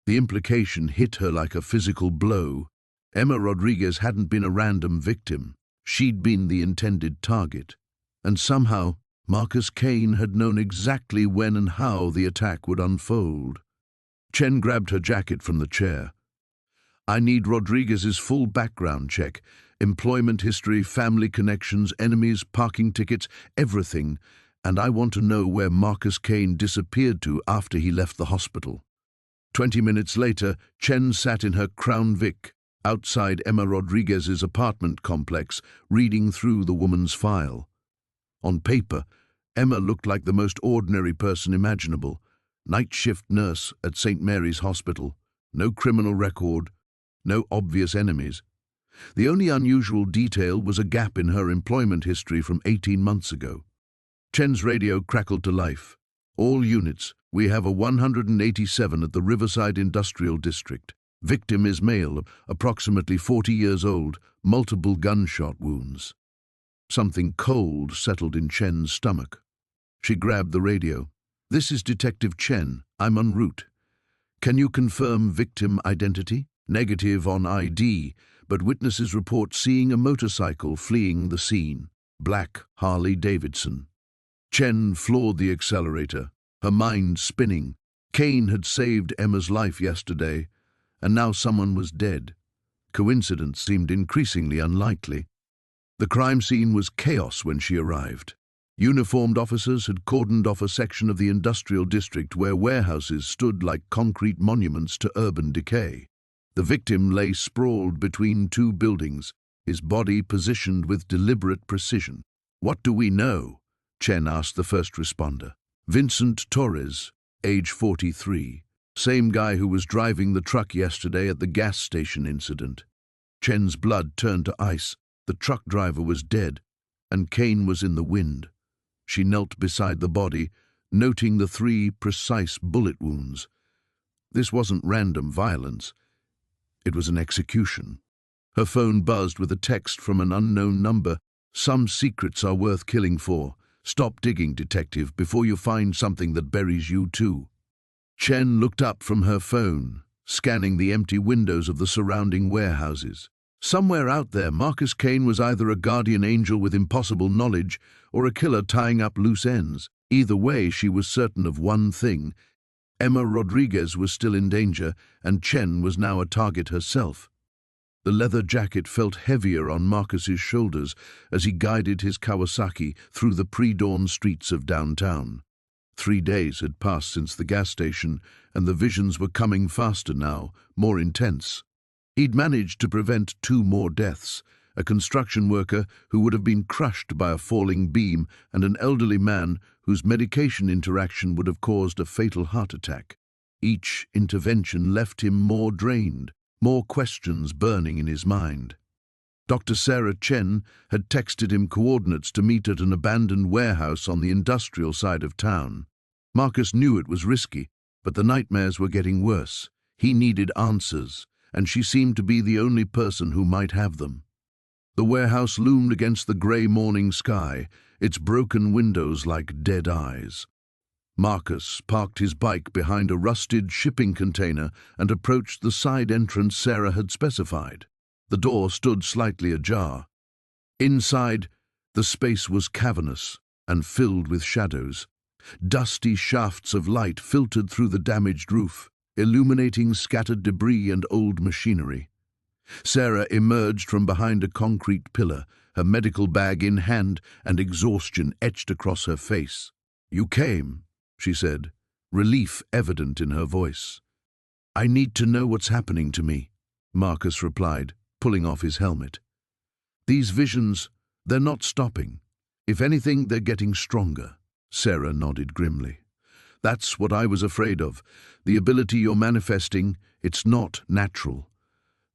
The implication hit her like a physical blow. Emma Rodriguez hadn't been a random victim. She'd been the intended target. And somehow, Marcus Kane had known exactly when and how the attack would unfold. Chen grabbed her jacket from the chair. "I need Rodriguez's full background check. Employment history, family connections, enemies, parking tickets, everything. And I want to know where Marcus Kane disappeared to after he left the hospital." 20 minutes later, Chen sat in her Crown Vic outside Emma Rodriguez's apartment complex, reading through the woman's file. On paper, Emma looked like the most ordinary person imaginable. Night shift nurse at St. Mary's Hospital. No criminal record. No obvious enemies. The only unusual detail was a gap in her employment history from 18 months ago. Chen's radio crackled to life. "All units, we have a 187 at the Riverside Industrial District. Victim is male, approximately 40 years old, multiple gunshot wounds." Something cold settled in Chen's stomach. She grabbed the radio. "This is Detective Chen. I'm en route. Can you confirm victim identity?" "Negative on ID, but witnesses report seeing a motorcycle fleeing the scene. Black Harley-Davidson." Chen floored the accelerator, her mind spinning. Kane had saved Emma's life yesterday, and now someone was dead. Coincidence seemed increasingly unlikely. The crime scene was chaos when she arrived. Uniformed officers had cordoned off a section of the industrial district where warehouses stood like concrete monuments to urban decay. The victim lay sprawled between two buildings, his body positioned with deliberate precision. "What do we know?" Chen asked the first responder. "Vincent Torres, age 43. Same guy who was driving the truck yesterday at the gas station incident." Chen's blood turned to ice. The truck driver was dead, and Kane was in the wind. She knelt beside the body, noting the 3 precise bullet wounds. This wasn't random violence. It was an execution. Her phone buzzed with a text from an unknown number. "Some secrets are worth killing for. Stop digging, detective, before you find something that buries you too. Chen looked up from her phone, scanning the empty windows of the surrounding warehouses. Somewhere out there, Marcus Kane was either a guardian angel with impossible knowledge or a killer tying up loose ends. Either way, she was certain of one thing. Emma Rodriguez was still in danger, and Chen was now a target herself. The leather jacket felt heavier on Marcus's shoulders as he guided his Kawasaki through the pre-dawn streets of downtown. 3 days had passed since the gas station, and the visions were coming faster now, more intense. He'd managed to prevent 2 more deaths, a construction worker who would have been crushed by a falling beam and an elderly man whose medication interaction would have caused a fatal heart attack. Each intervention left him more drained, more questions burning in his mind. Dr. Sarah Chen had texted him coordinates to meet at an abandoned warehouse on the industrial side of town. Marcus knew it was risky, but the nightmares were getting worse. He needed answers, and she seemed to be the only person who might have them. The warehouse loomed against the grey morning sky, its broken windows like dead eyes. Marcus parked his bike behind a rusted shipping container and approached the side entrance Sarah had specified. The door stood slightly ajar. Inside, the space was cavernous and filled with shadows. Dusty shafts of light filtered through the damaged roof, illuminating scattered debris and old machinery. Sarah emerged from behind a concrete pillar, her medical bag in hand and exhaustion etched across her face. "You came," she said, relief evident in her voice. "I need to know what's happening to me," Marcus replied, pulling off his helmet. "These visions, they're not stopping. If anything, they're getting stronger." Sarah nodded grimly. "That's what I was afraid of. The ability you're manifesting, it's not natural.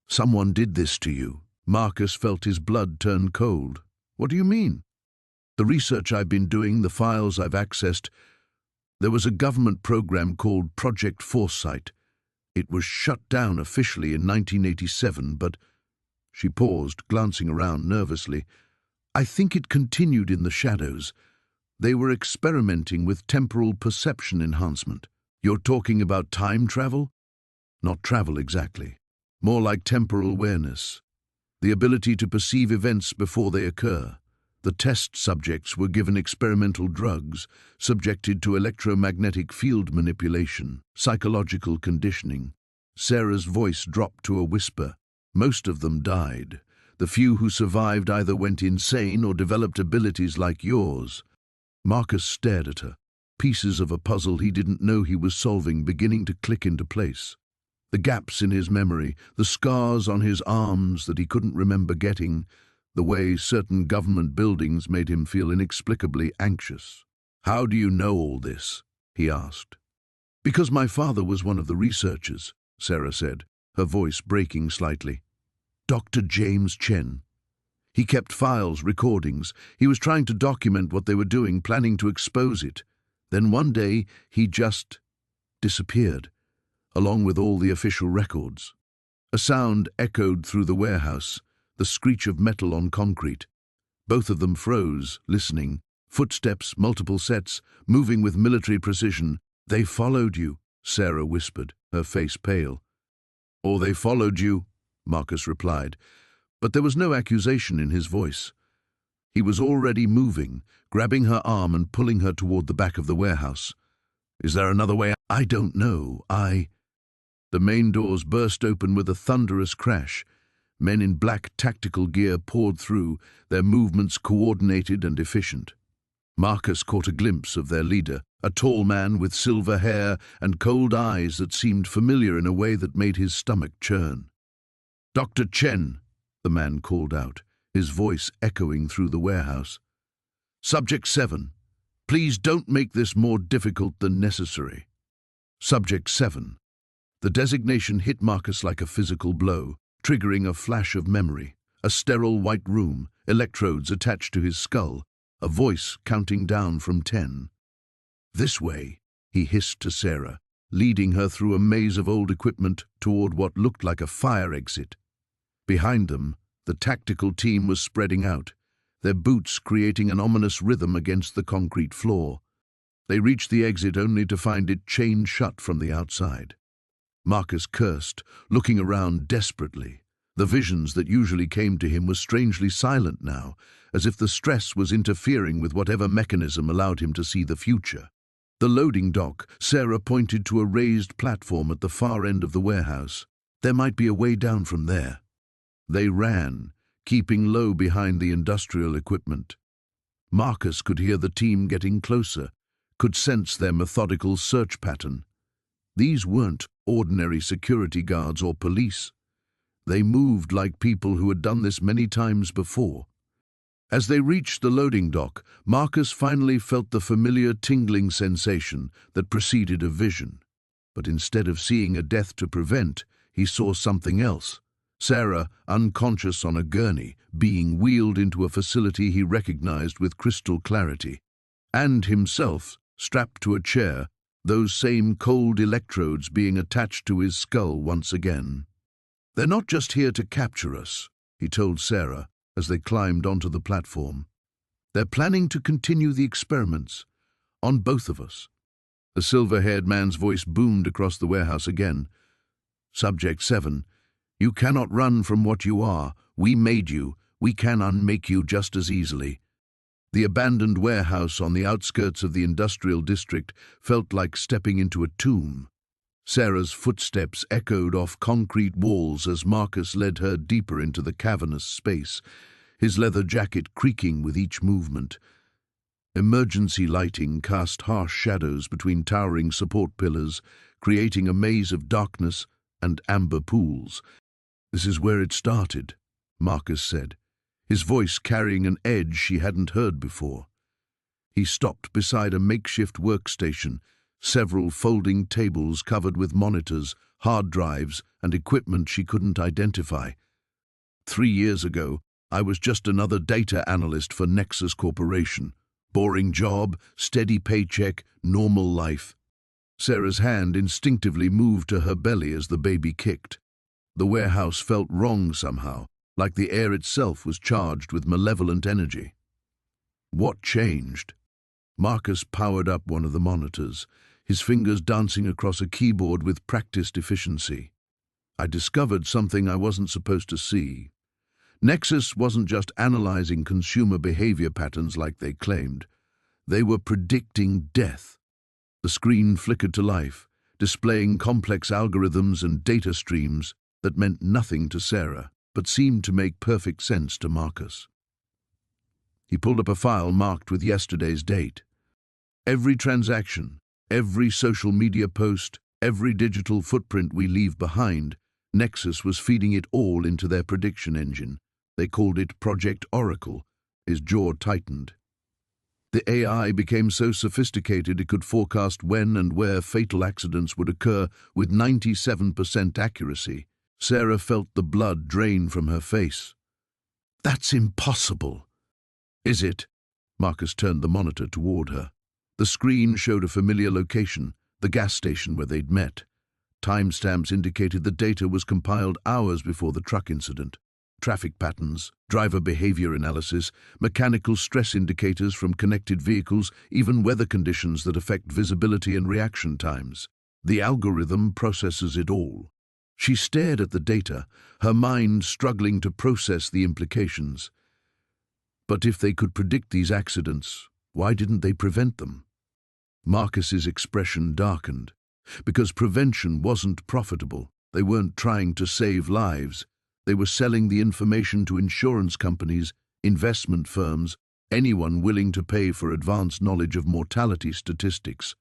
Someone did this to you." Marcus felt his blood turn cold. "What do you mean?" "The research I've been doing, the files I've accessed. There was a government program called Project Foresight. It was shut down officially in 1987, but—" She paused, glancing around nervously. "I think it continued in the shadows. They were experimenting with temporal perception enhancement." "You're talking about time travel?" "Not travel exactly. More like temporal awareness. The ability to perceive events before they occur. The test subjects were given experimental drugs, subjected to electromagnetic field manipulation, psychological conditioning." Sarah's voice dropped to a whisper. "Most of them died. The few who survived either went insane or developed abilities like yours." Marcus stared at her, pieces of a puzzle he didn't know he was solving beginning to click into place. The gaps in his memory, the scars on his arms that he couldn't remember getting, the way certain government buildings made him feel inexplicably anxious. "How do you know all this?" he asked. "Because my father was one of the researchers," Sarah said, her voice breaking slightly. "Dr. James Chen. He kept files, recordings. He was trying to document what they were doing, planning to expose it. Then one day, he just disappeared, along with all the official records." A sound echoed through the warehouse, the screech of metal on concrete. Both of them froze, listening. Footsteps, multiple sets, moving with military precision. "They followed you," Sarah whispered, her face pale. "Or they followed you," Marcus replied, but there was no accusation in his voice. He was already moving, grabbing her arm and pulling her toward the back of the warehouse. "Is there another way?" "I don't know. The main doors burst open with a thunderous crash. Men in black tactical gear poured through, their movements coordinated and efficient. Marcus caught a glimpse of their leader, a tall man with silver hair and cold eyes that seemed familiar in a way that made his stomach churn. "Dr. Chen," the man called out, his voice echoing through the warehouse. "Subject 7. Please don't make this more difficult than necessary." Subject 7. The designation hit Marcus like a physical blow, triggering a flash of memory. A sterile white room, electrodes attached to his skull, a voice counting down from 10. "This way," he hissed to Sarah, leading her through a maze of old equipment toward what looked like a fire exit. Behind them, the tactical team was spreading out, their boots creating an ominous rhythm against the concrete floor. They reached the exit only to find it chained shut from the outside. Marcus cursed, looking around desperately. The visions that usually came to him were strangely silent now, as if the stress was interfering with whatever mechanism allowed him to see the future. The loading dock, Sarah pointed to a raised platform at the far end of the warehouse. There might be a way down from there. They ran, keeping low behind the industrial equipment. Marcus could hear the team getting closer, could sense their methodical search pattern. These weren't ordinary security guards or police. They moved like people who had done this many times before. As they reached the loading dock, Marcus finally felt the familiar tingling sensation that preceded a vision. But instead of seeing a death to prevent, he saw something else. Sarah, unconscious on a gurney, being wheeled into a facility he recognized with crystal clarity. And himself, strapped to a chair, those same cold electrodes being attached to his skull once again. "They're not just here to capture us," he told Sarah as they climbed onto the platform. "They're planning to continue the experiments on both of us." A silver-haired man's voice boomed across the warehouse again. "Subject 7, you cannot run from what you are. We made you. We can unmake you just as easily." The abandoned warehouse on the outskirts of the industrial district felt like stepping into a tomb. Sarah's footsteps echoed off concrete walls as Marcus led her deeper into the cavernous space, his leather jacket creaking with each movement. Emergency lighting cast harsh shadows between towering support pillars, creating a maze of darkness and amber pools. "This is where it started," Marcus said, his voice carrying an edge she hadn't heard before. He stopped beside a makeshift workstation, several folding tables covered with monitors, hard drives, and equipment she couldn't identify. 3 years ago, I was just another data analyst for Nexus Corporation. Boring job, steady paycheck, normal life. Sarah's hand instinctively moved to her belly as the baby kicked. The warehouse felt wrong somehow, like the air itself was charged with malevolent energy. What changed? Marcus powered up one of the monitors, his fingers dancing across a keyboard with practiced efficiency. "I discovered something I wasn't supposed to see. Nexus wasn't just analyzing consumer behavior patterns like they claimed. They were predicting death." The screen flickered to life, displaying complex algorithms and data streams that meant nothing to Sarah, but seemed to make perfect sense to Marcus. He pulled up a file marked with yesterday's date. Every transaction, every social media post, every digital footprint we leave behind, Nexus was feeding it all into their prediction engine. They called it Project Oracle. His jaw tightened. The AI became so sophisticated it could forecast when and where fatal accidents would occur with 97% accuracy. Sarah felt the blood drain from her face. "That's impossible." "Is it?" Marcus turned the monitor toward her. The screen showed a familiar location, the gas station where they'd met. Timestamps indicated the data was compiled hours before the truck incident. Traffic patterns, driver behavior analysis, mechanical stress indicators from connected vehicles, even weather conditions that affect visibility and reaction times. The algorithm processes it all. She stared at the data, her mind struggling to process the implications. But if they could predict these accidents, why didn't they prevent them? Marcus's expression darkened. Because prevention wasn't profitable. They weren't trying to save lives. They were selling the information to insurance companies, investment firms, anyone willing to pay for advanced knowledge of mortality statistics.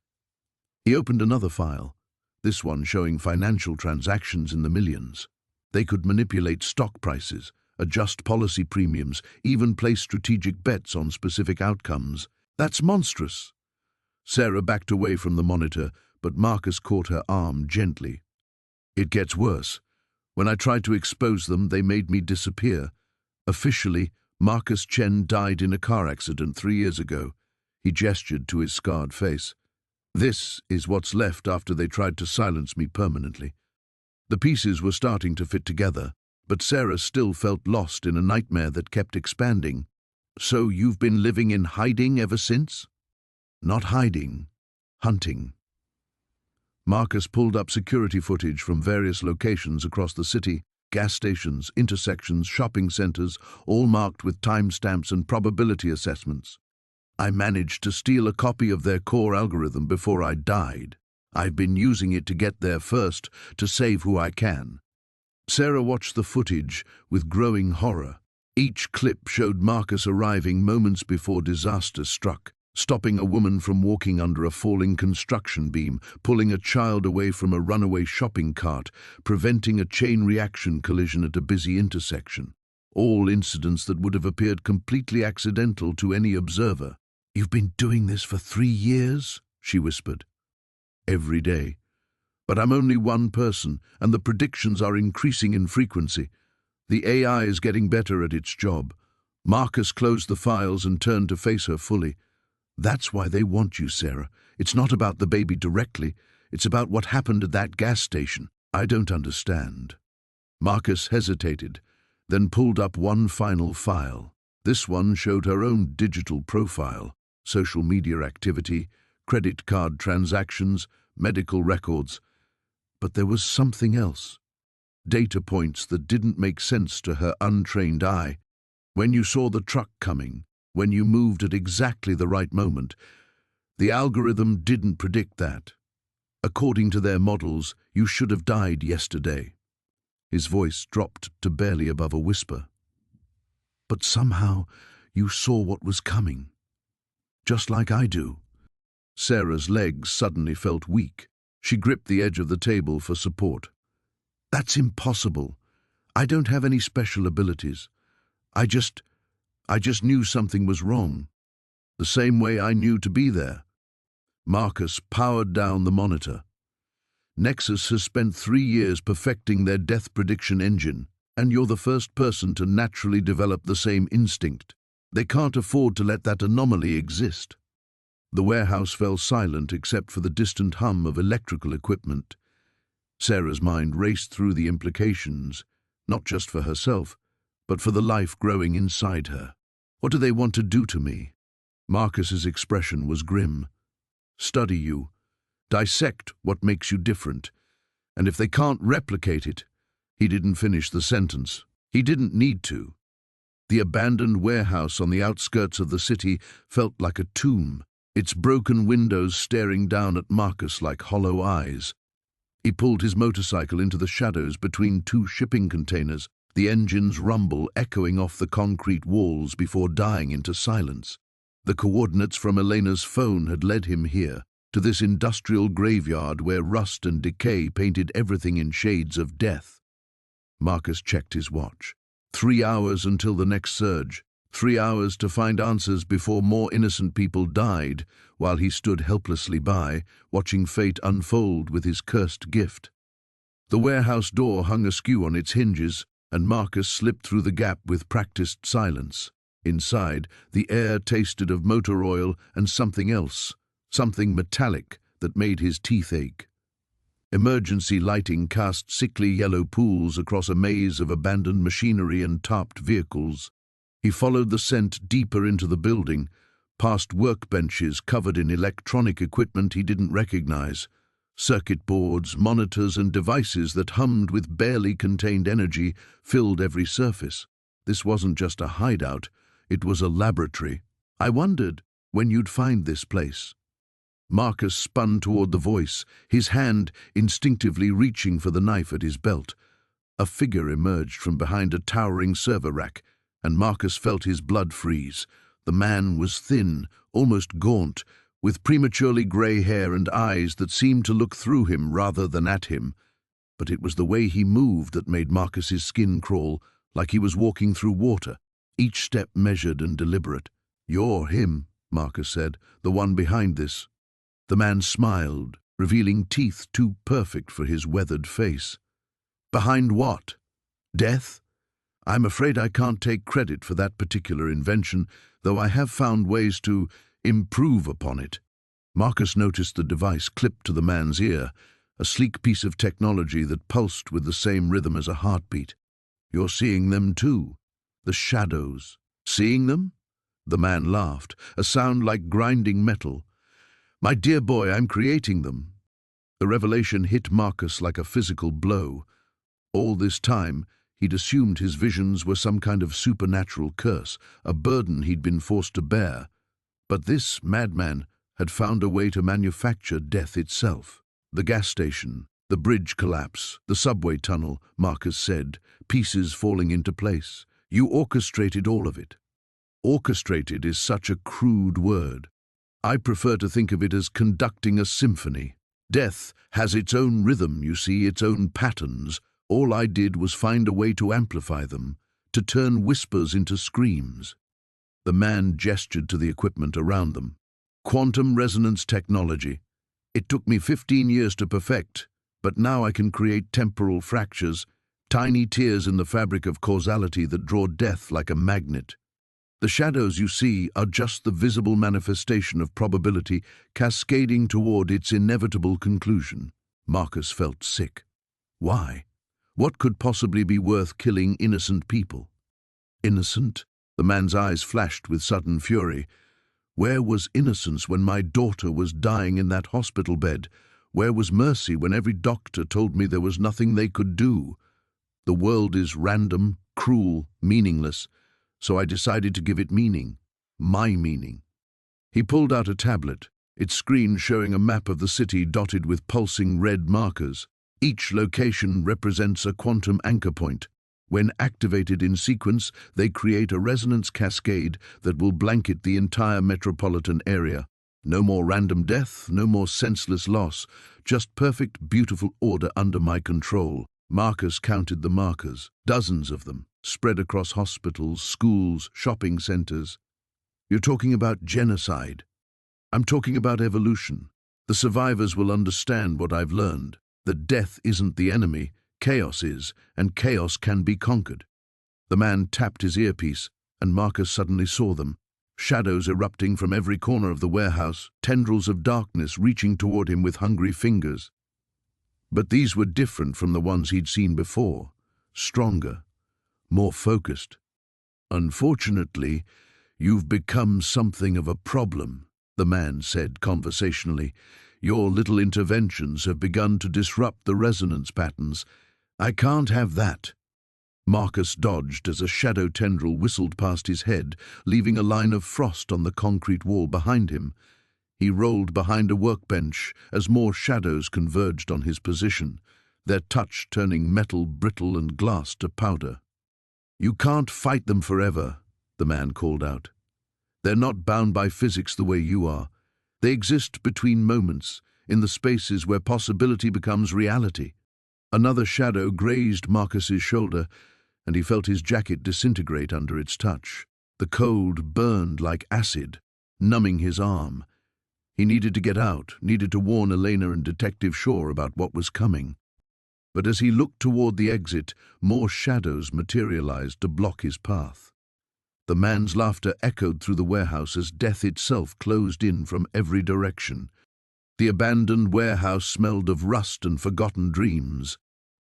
He opened another file, this one showing financial transactions in the millions. They could manipulate stock prices, adjust policy premiums, even place strategic bets on specific outcomes. That's monstrous. Sarah backed away from the monitor, but Marcus caught her arm gently. "It gets worse. When I tried to expose them, they made me disappear. Officially, Marcus Chen died in a car accident 3 years ago." He gestured to his scarred face. "This is what's left after they tried to silence me permanently." The pieces were starting to fit together, but Sarah still felt lost in a nightmare that kept expanding. So you've been living in hiding ever since? Not hiding, hunting. Marcus pulled up security footage from various locations across the city, gas stations, intersections, shopping centers, all marked with timestamps and probability assessments. I managed to steal a copy of their core algorithm before I died. I've been using it to get there first, to save who I can. Sarah watched the footage with growing horror. Each clip showed Marcus arriving moments before disaster struck, stopping a woman from walking under a falling construction beam, pulling a child away from a runaway shopping cart, preventing a chain reaction collision at a busy intersection. All incidents that would have appeared completely accidental to any observer. "You've been doing this for 3 years?" she whispered. "Every day. But I'm only one person, and the predictions are increasing in frequency. The AI is getting better at its job." Marcus closed the files and turned to face her fully. "That's why they want you, Sarah. It's not about the baby directly. It's about what happened at that gas station." "I don't understand." Marcus hesitated, then pulled up one final file. This one showed her own digital profile, social media activity, credit card transactions, medical records. But there was something else. Data points that didn't make sense to her untrained eye. When you saw the truck coming, when you moved at exactly the right moment, the algorithm didn't predict that. According to their models, you should have died yesterday. His voice dropped to barely above a whisper. But somehow you saw what was coming. Just like I do. Sarah's legs suddenly felt weak. She gripped the edge of the table for support. "That's impossible. I don't have any special abilities. I just knew something was wrong. The same way I knew to be there." Marcus powered down the monitor. "Nexus has spent 3 years perfecting their death prediction engine, and you're the first person to naturally develop the same instinct. They can't afford to let that anomaly exist." The warehouse fell silent except for the distant hum of electrical equipment. Sarah's mind raced through the implications, not just for herself, but for the life growing inside her. "What do they want to do to me?" Marcus's expression was grim. "Study you. Dissect what makes you different. And if they can't replicate it..." He didn't finish the sentence. He didn't need to. The abandoned warehouse on the outskirts of the city felt like a tomb, its broken windows staring down at Marcus like hollow eyes. He pulled his motorcycle into the shadows between 2 shipping containers, the engine's rumble echoing off the concrete walls before dying into silence. The coordinates from Elena's phone had led him here, to this industrial graveyard where rust and decay painted everything in shades of death. Marcus checked his watch. 3 hours until the next surge. 3 hours to find answers before more innocent people died, while he stood helplessly by, watching fate unfold with his cursed gift. The warehouse door hung askew on its hinges, and Marcus slipped through the gap with practiced silence. Inside, the air tasted of motor oil and something else, something metallic that made his teeth ache. Emergency lighting cast sickly yellow pools across a maze of abandoned machinery and tarped vehicles. He followed the scent deeper into the building, past workbenches covered in electronic equipment he didn't recognize. Circuit boards, monitors, and devices that hummed with barely contained energy filled every surface. This wasn't just a hideout, it was a laboratory. "I wondered when you'd find this place." Marcus spun toward the voice, his hand instinctively reaching for the knife at his belt. A figure emerged from behind a towering server rack, and Marcus felt his blood freeze. The man was thin, almost gaunt, with prematurely grey hair and eyes that seemed to look through him rather than at him. But it was the way he moved that made Marcus's skin crawl, like he was walking through water, each step measured and deliberate. "You're him," Marcus said, "the one behind this." The man smiled, revealing teeth too perfect for his weathered face. "Behind what? Death? I'm afraid I can't take credit for that particular invention, though I have found ways to improve upon it." Marcus noticed the device clipped to the man's ear, a sleek piece of technology that pulsed with the same rhythm as a heartbeat. "You're seeing them too. The shadows. Seeing them? The man laughed, a sound like grinding metal. "My dear boy, I'm creating them." The revelation hit Marcus like a physical blow. All this time, he'd assumed his visions were some kind of supernatural curse, a burden he'd been forced to bear. But this madman had found a way to manufacture death itself. The gas station, the bridge collapse, the subway tunnel, Marcus said, pieces falling into place. You orchestrated all of it. Orchestrated is such a crude word. I prefer to think of it as conducting a symphony. Death has its own rhythm, you see, its own patterns. All I did was find a way to amplify them, to turn whispers into screams. The man gestured to the equipment around them. Quantum resonance technology. It took me 15 years to perfect, but now I can create temporal fractures, tiny tears in the fabric of causality that draw death like a magnet. The shadows you see are just the visible manifestation of probability cascading toward its inevitable conclusion. Marcus felt sick. Why? What could possibly be worth killing innocent people? Innocent? The man's eyes flashed with sudden fury. Where was innocence when my daughter was dying in that hospital bed? Where was mercy when every doctor told me there was nothing they could do? The world is random, cruel, meaningless, so I decided to give it meaning. My meaning. He pulled out a tablet, its screen showing a map of the city dotted with pulsing red markers. Each location represents a quantum anchor point. When activated in sequence, they create a resonance cascade that will blanket the entire metropolitan area. No more random death, no more senseless loss, just perfect, beautiful order under my control. Marcus counted the markers, dozens of them, spread across hospitals, schools, shopping centers. You're talking about genocide. I'm talking about evolution. The survivors will understand what I've learned, that death isn't the enemy, chaos is, and chaos can be conquered. The man tapped his earpiece, and Marcus suddenly saw them. Shadows erupting from every corner of the warehouse, tendrils of darkness reaching toward him with hungry fingers. But these were different from the ones he'd seen before, stronger, more focused. "Unfortunately, you've become something of a problem," the man said conversationally. "Your little interventions have begun to disrupt the resonance patterns. I can't have that." Marcus dodged as a shadow tendril whistled past his head, leaving a line of frost on the concrete wall behind him. He rolled behind a workbench as more shadows converged on his position, their touch turning metal brittle and glass to powder. "You can't fight them forever," the man called out. "They're not bound by physics the way you are. They exist between moments, in the spaces where possibility becomes reality." Another shadow grazed Marcus's shoulder, and he felt his jacket disintegrate under its touch. The cold burned like acid, numbing his arm. He needed to get out, needed to warn Elena and Detective Shaw about what was coming. But as he looked toward the exit, more shadows materialized to block his path. The man's laughter echoed through the warehouse as death itself closed in from every direction. The abandoned warehouse smelled of rust and forgotten dreams.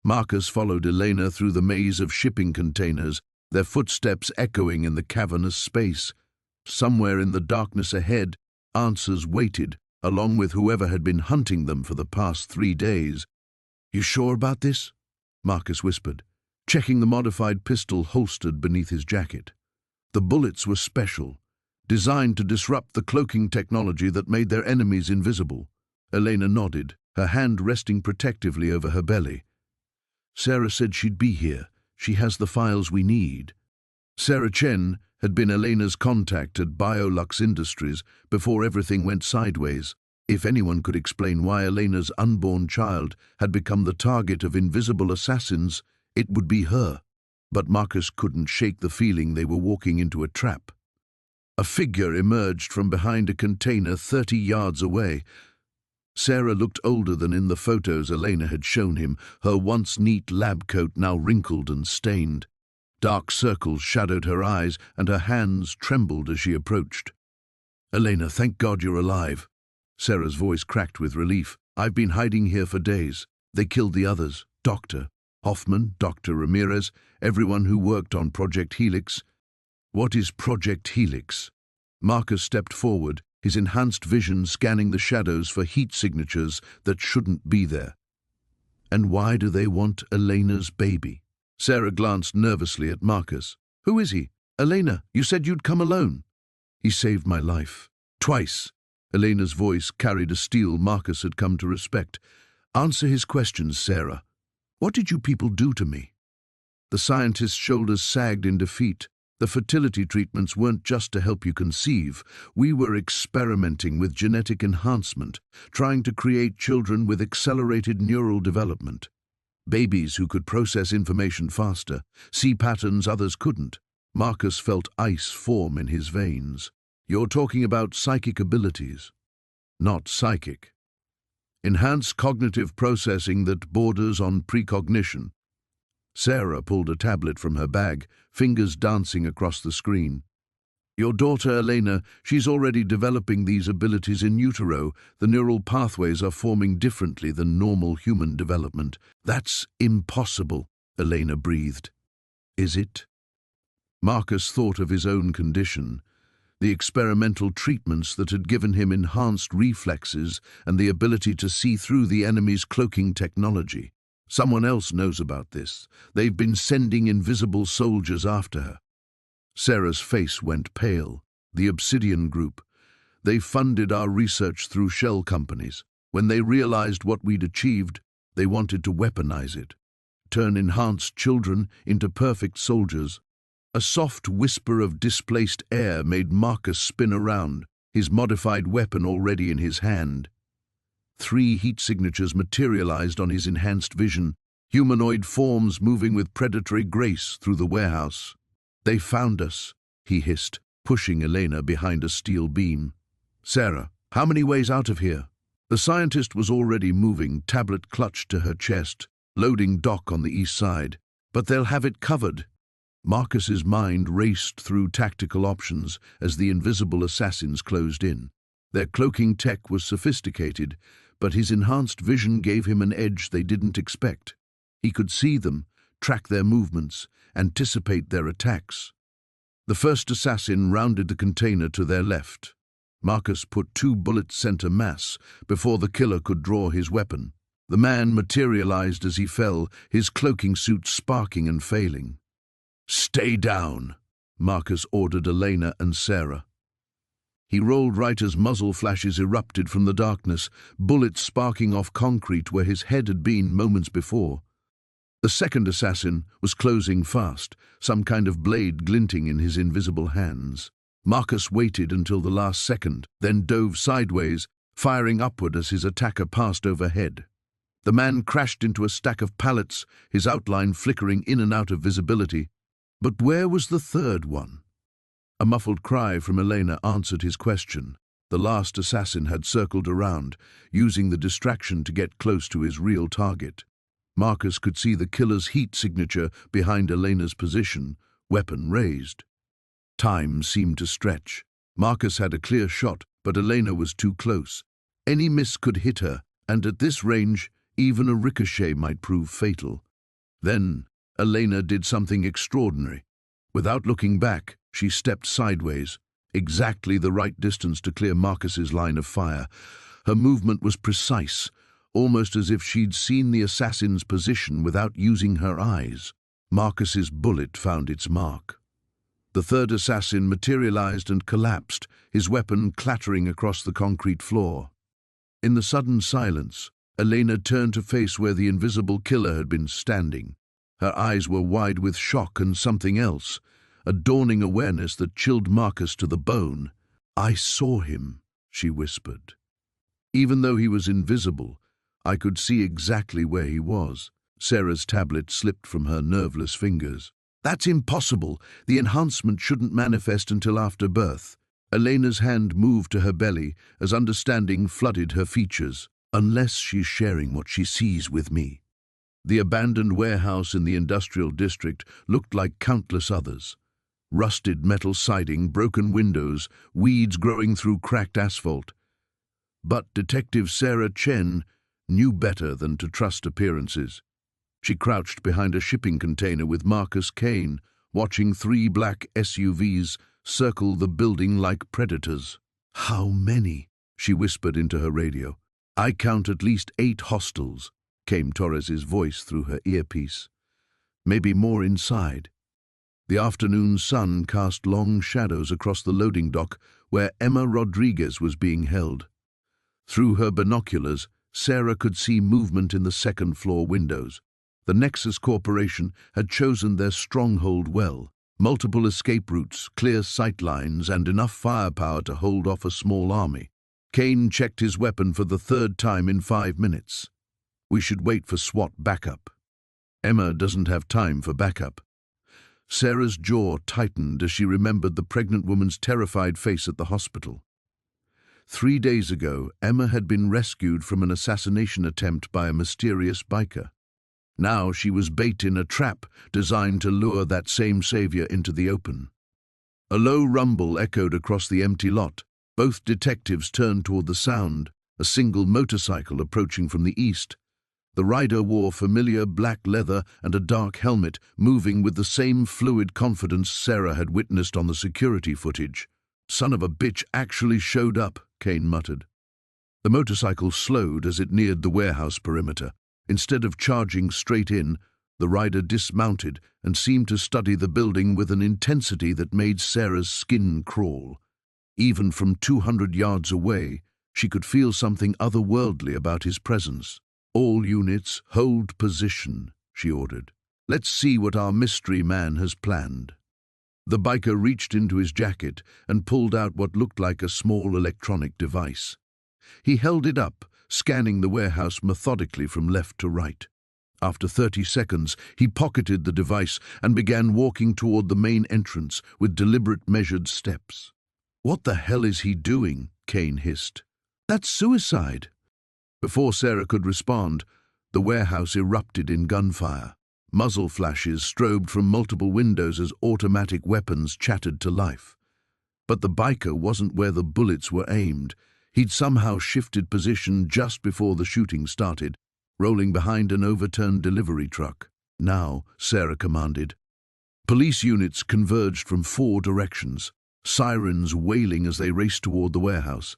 Marcus followed Elena through the maze of shipping containers, their footsteps echoing in the cavernous space. Somewhere in the darkness ahead, answers waited, along with whoever had been hunting them for the past 3 days. "You sure about this?" Marcus whispered, checking the modified pistol holstered beneath his jacket. The bullets were special, designed to disrupt the cloaking technology that made their enemies invisible. Elena nodded, her hand resting protectively over her belly. "Sarah said she'd be here. She has the files we need." Sarah Chen had been Elena's contact at Biolux Industries before everything went sideways. If anyone could explain why Elena's unborn child had become the target of invisible assassins, it would be her. But Marcus couldn't shake the feeling they were walking into a trap. A figure emerged from behind a container 30 yards away. Sarah looked older than in the photos Elena had shown him, her once neat lab coat now wrinkled and stained. Dark circles shadowed her eyes, and her hands trembled as she approached. "Elena, thank God you're alive." Sarah's voice cracked with relief. "I've been hiding here for days. They killed the others, Dr. Hoffman, Dr. Ramirez, everyone who worked on Project Helix." "What is Project Helix?" Marcus stepped forward, his enhanced vision scanning the shadows for heat signatures that shouldn't be there. And why do they want Elena's baby? Sarah glanced nervously at Marcus. Who is he? Elena, you said you'd come alone. He saved my life. Twice. Elena's voice carried a steel Marcus had come to respect. Answer his questions, Sarah. What did you people do to me? The scientist's shoulders sagged in defeat. The fertility treatments weren't just to help you conceive. We were experimenting with genetic enhancement, trying to create children with accelerated neural development. Babies who could process information faster, see patterns others couldn't. Marcus felt ice form in his veins. You're talking about psychic abilities. Not psychic. Enhanced cognitive processing that borders on precognition. Sarah pulled a tablet from her bag, fingers dancing across the screen. Your daughter, Elena, she's already developing these abilities in utero. The neural pathways are forming differently than normal human development. That's impossible, Elena breathed. Is it? Marcus thought of his own condition, the experimental treatments that had given him enhanced reflexes and the ability to see through the enemy's cloaking technology. Someone else knows about this. They've been sending invisible soldiers after her. Sarah's face went pale. The Obsidian Group. They funded our research through shell companies. When they realized what we'd achieved, they wanted to weaponize it. Turn enhanced children into perfect soldiers. A soft whisper of displaced air made Marcus spin around, his modified weapon already in his hand. 3 heat signatures materialized on his enhanced vision, humanoid forms moving with predatory grace through the warehouse. They found us, he hissed, pushing Elena behind a steel beam. Sarah, how many ways out of here? The scientist was already moving, tablet clutched to her chest, loading dock on the east side. But they'll have it covered. Marcus's mind raced through tactical options as the invisible assassins closed in. Their cloaking tech was sophisticated, but his enhanced vision gave him an edge they didn't expect. He could see them, track their movements, anticipate their attacks. The first assassin rounded the container to their left. Marcus put 2 bullets center mass before the killer could draw his weapon. The man materialized as he fell, his cloaking suit sparking and failing. Stay down, Marcus ordered Elena and Sarah. He rolled right as muzzle flashes erupted from the darkness, bullets sparking off concrete where his head had been moments before. The second assassin was closing fast, some kind of blade glinting in his invisible hands. Marcus waited until the last second, then dove sideways, firing upward as his attacker passed overhead. The man crashed into a stack of pallets, his outline flickering in and out of visibility. But where was the third one? A muffled cry from Elena answered his question. The last assassin had circled around, using the distraction to get close to his real target. Marcus could see the killer's heat signature behind Elena's position, weapon raised. Time seemed to stretch. Marcus had a clear shot, but Elena was too close. Any miss could hit her, and at this range, even a ricochet might prove fatal. Then, Elena did something extraordinary. Without looking back, she stepped sideways, exactly the right distance to clear Marcus's line of fire. Her movement was precise, almost as if she'd seen the assassin's position without using her eyes. Marcus's bullet found its mark. The third assassin materialized and collapsed, his weapon clattering across the concrete floor. In the sudden silence, Elena turned to face where the invisible killer had been standing. Her eyes were wide with shock and something else, a dawning awareness that chilled Marcus to the bone. I saw him, she whispered. Even though he was invisible, I could see exactly where he was. Sarah's tablet slipped from her nerveless fingers. That's impossible. The enhancement shouldn't manifest until after birth. Elena's hand moved to her belly as understanding flooded her features. Unless she's sharing what she sees with me. The abandoned warehouse in the industrial district looked like countless others. Rusted metal siding, broken windows, weeds growing through cracked asphalt. But Detective Sarah Chen knew better than to trust appearances. She crouched behind a shipping container with Marcus Kane, watching 3 black SUVs circle the building like predators. "How many?" she whispered into her radio. "I count at least 8 hostiles," came Torres's voice through her earpiece. "Maybe more inside." The afternoon sun cast long shadows across the loading dock where Emma Rodriguez was being held. Through her binoculars, Sarah could see movement in the second-floor windows. The Nexus Corporation had chosen their stronghold well. Multiple escape routes, clear sight lines, and enough firepower to hold off a small army. Kane checked his weapon for the 3rd time in 5 minutes. "We should wait for SWAT backup." "Emma doesn't have time for backup." Sarah's jaw tightened as she remembered the pregnant woman's terrified face at the hospital. 3 days ago, Emma had been rescued from an assassination attempt by a mysterious biker. Now she was bait in a trap designed to lure that same savior into the open. A low rumble echoed across the empty lot. Both detectives turned toward the sound, a single motorcycle approaching from the east. The rider wore familiar black leather and a dark helmet, moving with the same fluid confidence Sarah had witnessed on the security footage. "Son of a bitch actually showed up," Kane muttered. The motorcycle slowed as it neared the warehouse perimeter. Instead of charging straight in, the rider dismounted and seemed to study the building with an intensity that made Sarah's skin crawl. Even from 200 yards away, she could feel something otherworldly about his presence. "All units, hold position," she ordered. "Let's see what our mystery man has planned." The biker reached into his jacket and pulled out what looked like a small electronic device. He held it up, scanning the warehouse methodically from left to right. After 30 seconds, he pocketed the device and began walking toward the main entrance with deliberate, measured steps. "What the hell is he doing?" Kane hissed. "That's suicide." Before Sarah could respond, the warehouse erupted in gunfire. Muzzle flashes strobed from multiple windows as automatic weapons chattered to life. But the biker wasn't where the bullets were aimed. He'd somehow shifted position just before the shooting started, rolling behind an overturned delivery truck. "Now," Sarah commanded. Police units converged from 4 directions, sirens wailing as they raced toward the warehouse.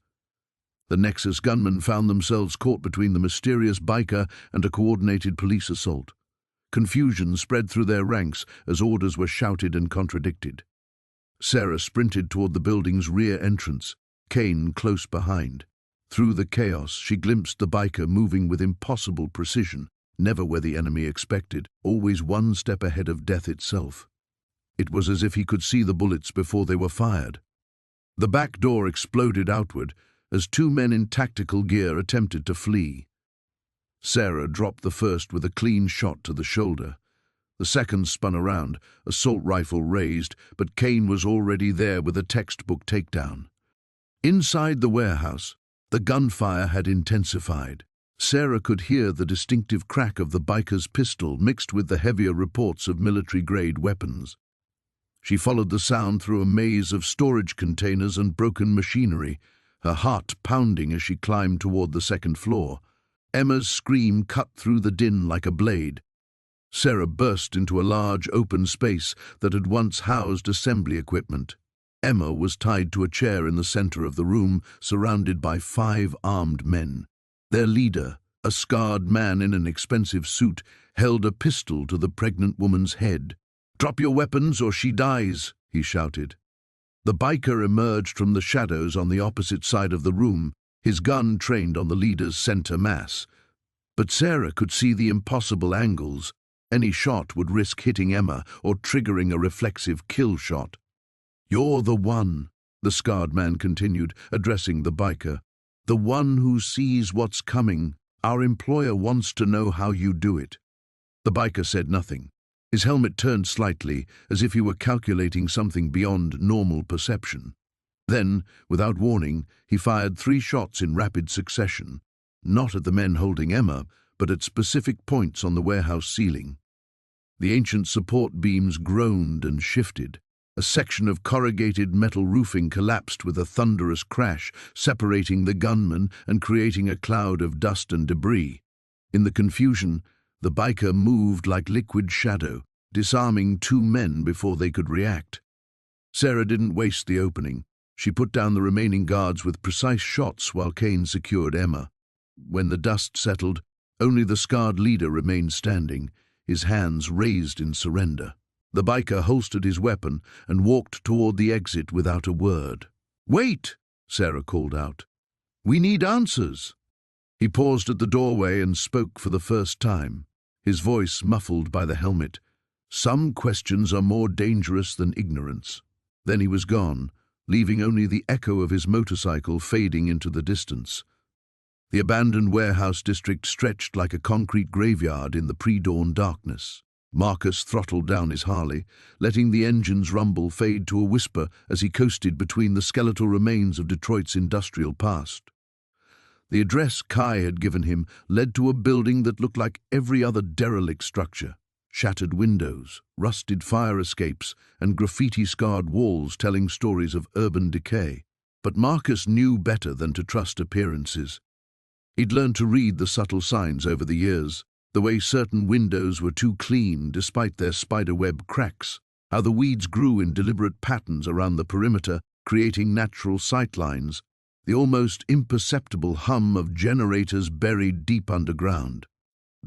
The Nexus gunmen found themselves caught between the mysterious biker and a coordinated police assault. Confusion spread through their ranks as orders were shouted and contradicted. Sarah sprinted toward the building's rear entrance, Kane close behind. Through the chaos, she glimpsed the biker moving with impossible precision, never where the enemy expected, always one step ahead of death itself. It was as if he could see the bullets before they were fired. The back door exploded outward as 2 men in tactical gear attempted to flee. Sarah dropped the first with a clean shot to the shoulder. The second spun around, assault rifle raised, but Kane was already there with a textbook takedown. Inside the warehouse, the gunfire had intensified. Sarah could hear the distinctive crack of the biker's pistol mixed with the heavier reports of military-grade weapons. She followed the sound through a maze of storage containers and broken machinery, her heart pounding as she climbed toward the 2nd floor. Emma's scream cut through the din like a blade. Sarah burst into a large open space that had once housed assembly equipment. Emma was tied to a chair in the center of the room, surrounded by 5 armed men. Their leader, a scarred man in an expensive suit, held a pistol to the pregnant woman's head. "Drop your weapons or she dies," he shouted. The biker emerged from the shadows on the opposite side of the room, his gun trained on the leader's center mass. But Sarah could see the impossible angles. Any shot would risk hitting Emma or triggering a reflexive kill shot. "You're the one," the scarred man continued, addressing the biker. "The one who sees what's coming. Our employer wants to know how you do it." The biker said nothing. His helmet turned slightly, as if he were calculating something beyond normal perception. Then, without warning, he fired 3 shots in rapid succession, not at the men holding Emma, but at specific points on the warehouse ceiling. The ancient support beams groaned and shifted. A section of corrugated metal roofing collapsed with a thunderous crash, separating the gunmen and creating a cloud of dust and debris. In the confusion, the biker moved like liquid shadow, disarming 2 men before they could react. Sarah didn't waste the opening. She put down the remaining guards with precise shots while Kane secured Emma. When the dust settled, only the scarred leader remained standing, his hands raised in surrender. The biker holstered his weapon and walked toward the exit without a word. "Wait!" Sarah called out. "We need answers." He paused at the doorway and spoke for the first time, his voice muffled by the helmet. "Some questions are more dangerous than ignorance." Then he was gone, leaving only the echo of his motorcycle fading into the distance. The abandoned warehouse district stretched like a concrete graveyard in the pre-dawn darkness. Marcus throttled down his Harley, letting the engine's rumble fade to a whisper as he coasted between the skeletal remains of Detroit's industrial past. The address Kai had given him led to a building that looked like every other derelict structure. Shattered windows, rusted fire escapes, and graffiti-scarred walls telling stories of urban decay. But Marcus knew better than to trust appearances. He'd learned to read the subtle signs over the years, the way certain windows were too clean despite their spiderweb cracks, how the weeds grew in deliberate patterns around the perimeter, creating natural sightlines, the almost imperceptible hum of generators buried deep underground.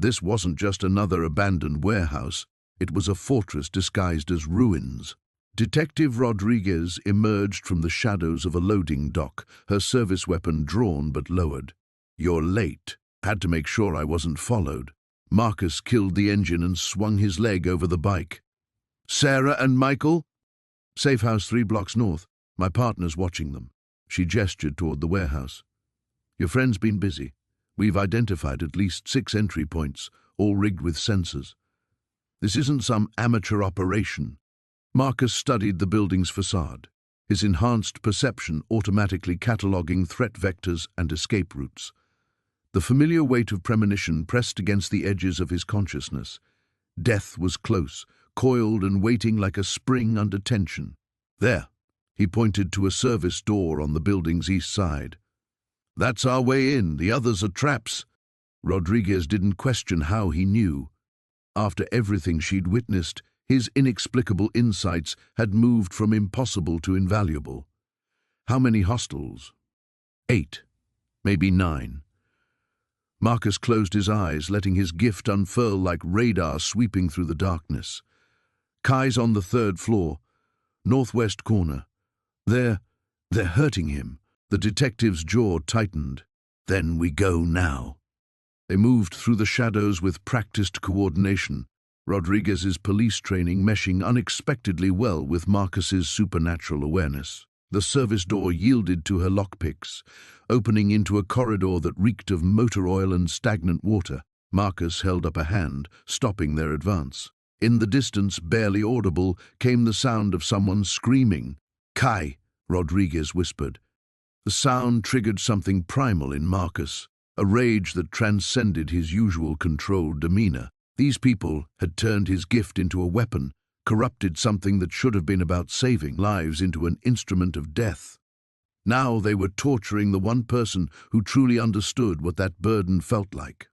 This wasn't just another abandoned warehouse, it was a fortress disguised as ruins. Detective Rodriguez emerged from the shadows of a loading dock, her service weapon drawn but lowered. "You're late. Had to make sure I wasn't followed." Marcus killed the engine and swung his leg over the bike. "Sarah and Michael?" "Safe house 3 blocks north. My partner's watching them." She gestured toward the warehouse. "Your friend's been busy. We've identified at least 6 entry points, all rigged with sensors. This isn't some amateur operation." Marcus studied the building's facade, his enhanced perception automatically cataloguing threat vectors and escape routes. The familiar weight of premonition pressed against the edges of his consciousness. Death was close, coiled and waiting like a spring under tension. "There." He pointed to a service door on the building's east side. "That's our way in. The others are traps." Rodriguez didn't question how he knew. After everything she'd witnessed, his inexplicable insights had moved from impossible to invaluable. How many hostiles? 8, maybe 9. Marcus closed his eyes, letting his gift unfurl like radar sweeping through the darkness. Kai's on the 3rd floor, northwest corner. They're hurting him. The detective's jaw tightened. "Then we go now." They moved through the shadows with practiced coordination, Rodriguez's police training meshing unexpectedly well with Marcus's supernatural awareness. The service door yielded to her lockpicks, opening into a corridor that reeked of motor oil and stagnant water. Marcus held up a hand, stopping their advance. In the distance, barely audible, came the sound of someone screaming. "Kai," Rodriguez whispered. The sound triggered something primal in Marcus, a rage that transcended his usual controlled demeanor. These people had turned his gift into a weapon, corrupted something that should have been about saving lives into an instrument of death. Now they were torturing the one person who truly understood what that burden felt like.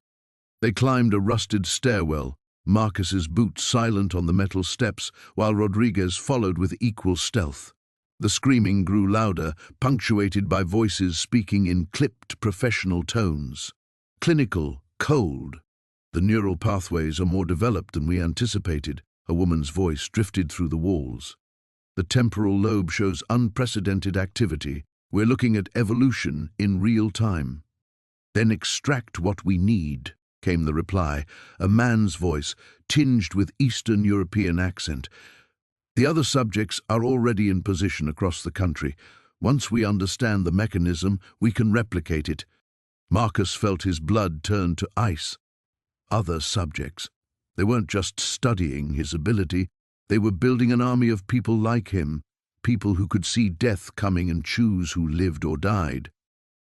They climbed a rusted stairwell, Marcus's boots silent on the metal steps, while Rodriguez followed with equal stealth. The screaming grew louder, punctuated by voices speaking in clipped professional tones. Clinical, cold. "The neural pathways are more developed than we anticipated," a woman's voice drifted through the walls. "The temporal lobe shows unprecedented activity. We're looking at evolution in real time." "Then extract what we need," came the reply, a man's voice, tinged with Eastern European accent. "The other subjects are already in position across the country. Once we understand the mechanism, we can replicate it." Marcus felt his blood turn to ice. Other subjects. They weren't just studying his ability, they were building an army of people like him, people who could see death coming and choose who lived or died.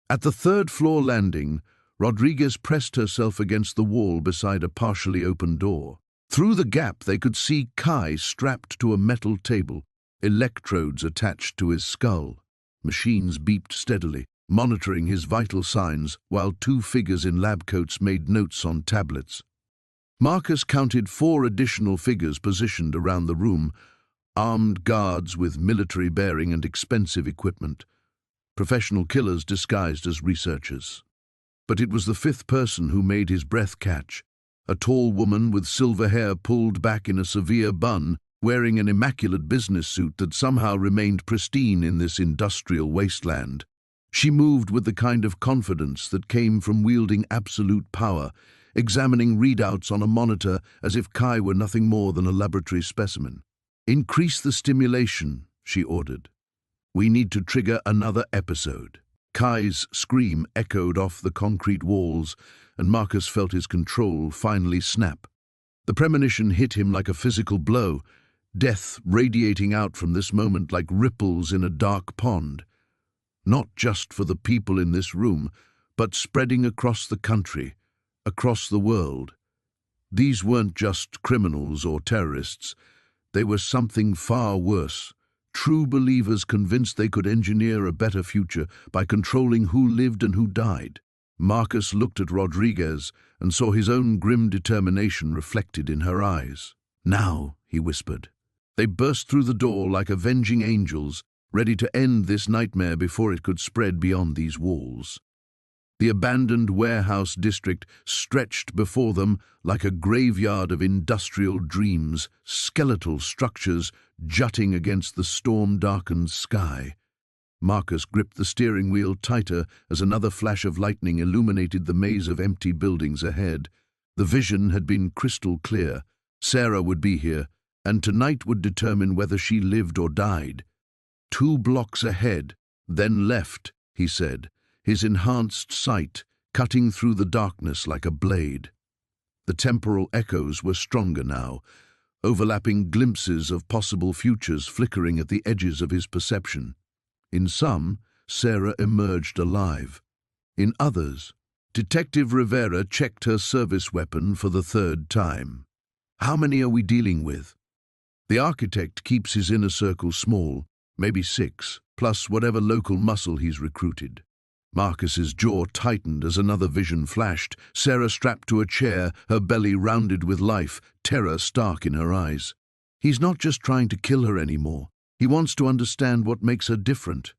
At the 3rd floor landing, Rodriguez pressed herself against the wall beside a partially open door. Through the gap they could see Kai strapped to a metal table, electrodes attached to his skull. Machines beeped steadily, monitoring his vital signs, while 2 figures in lab coats made notes on tablets. Marcus counted 4 additional figures positioned around the room, armed guards with military bearing and expensive equipment, professional killers disguised as researchers. But it was the fifth person who made his breath catch, a tall woman with silver hair pulled back in a severe bun, wearing an immaculate business suit that somehow remained pristine in this industrial wasteland. She moved with the kind of confidence that came from wielding absolute power, examining readouts on a monitor as if Kai were nothing more than a laboratory specimen. "Increase the stimulation," she ordered. "We need to trigger another episode." Kai's scream echoed off the concrete walls, and Marcus felt his control finally snap. The premonition hit him like a physical blow, death radiating out from this moment like ripples in a dark pond. Not just for the people in this room, but spreading across the country, across the world. These weren't just criminals or terrorists. They were something far worse. True believers convinced they could engineer a better future by controlling who lived and who died. Marcus looked at Rodriguez and saw his own grim determination reflected in her eyes. "Now," he whispered. They burst through the door like avenging angels, ready to end this nightmare before it could spread beyond these walls. The abandoned warehouse district stretched before them like a graveyard of industrial dreams, skeletal structures jutting against the storm-darkened sky. Marcus gripped the steering wheel tighter as another flash of lightning illuminated the maze of empty buildings ahead. The vision had been crystal clear. Sarah would be here, and tonight would determine whether she lived or died. 2 blocks ahead, then left, he said, his enhanced sight cutting through the darkness like a blade. The temporal echoes were stronger now, overlapping glimpses of possible futures flickering at the edges of his perception. In some, Sarah emerged alive. In others, Detective Rivera checked her service weapon for the 3rd time. "How many are we dealing with?" The architect keeps his inner circle small, maybe 6, plus whatever local muscle he's recruited. Marcus's jaw tightened as another vision flashed, Sarah strapped to a chair, her belly rounded with life, terror stark in her eyes. He's not just trying to kill her anymore. He wants to understand what makes her different.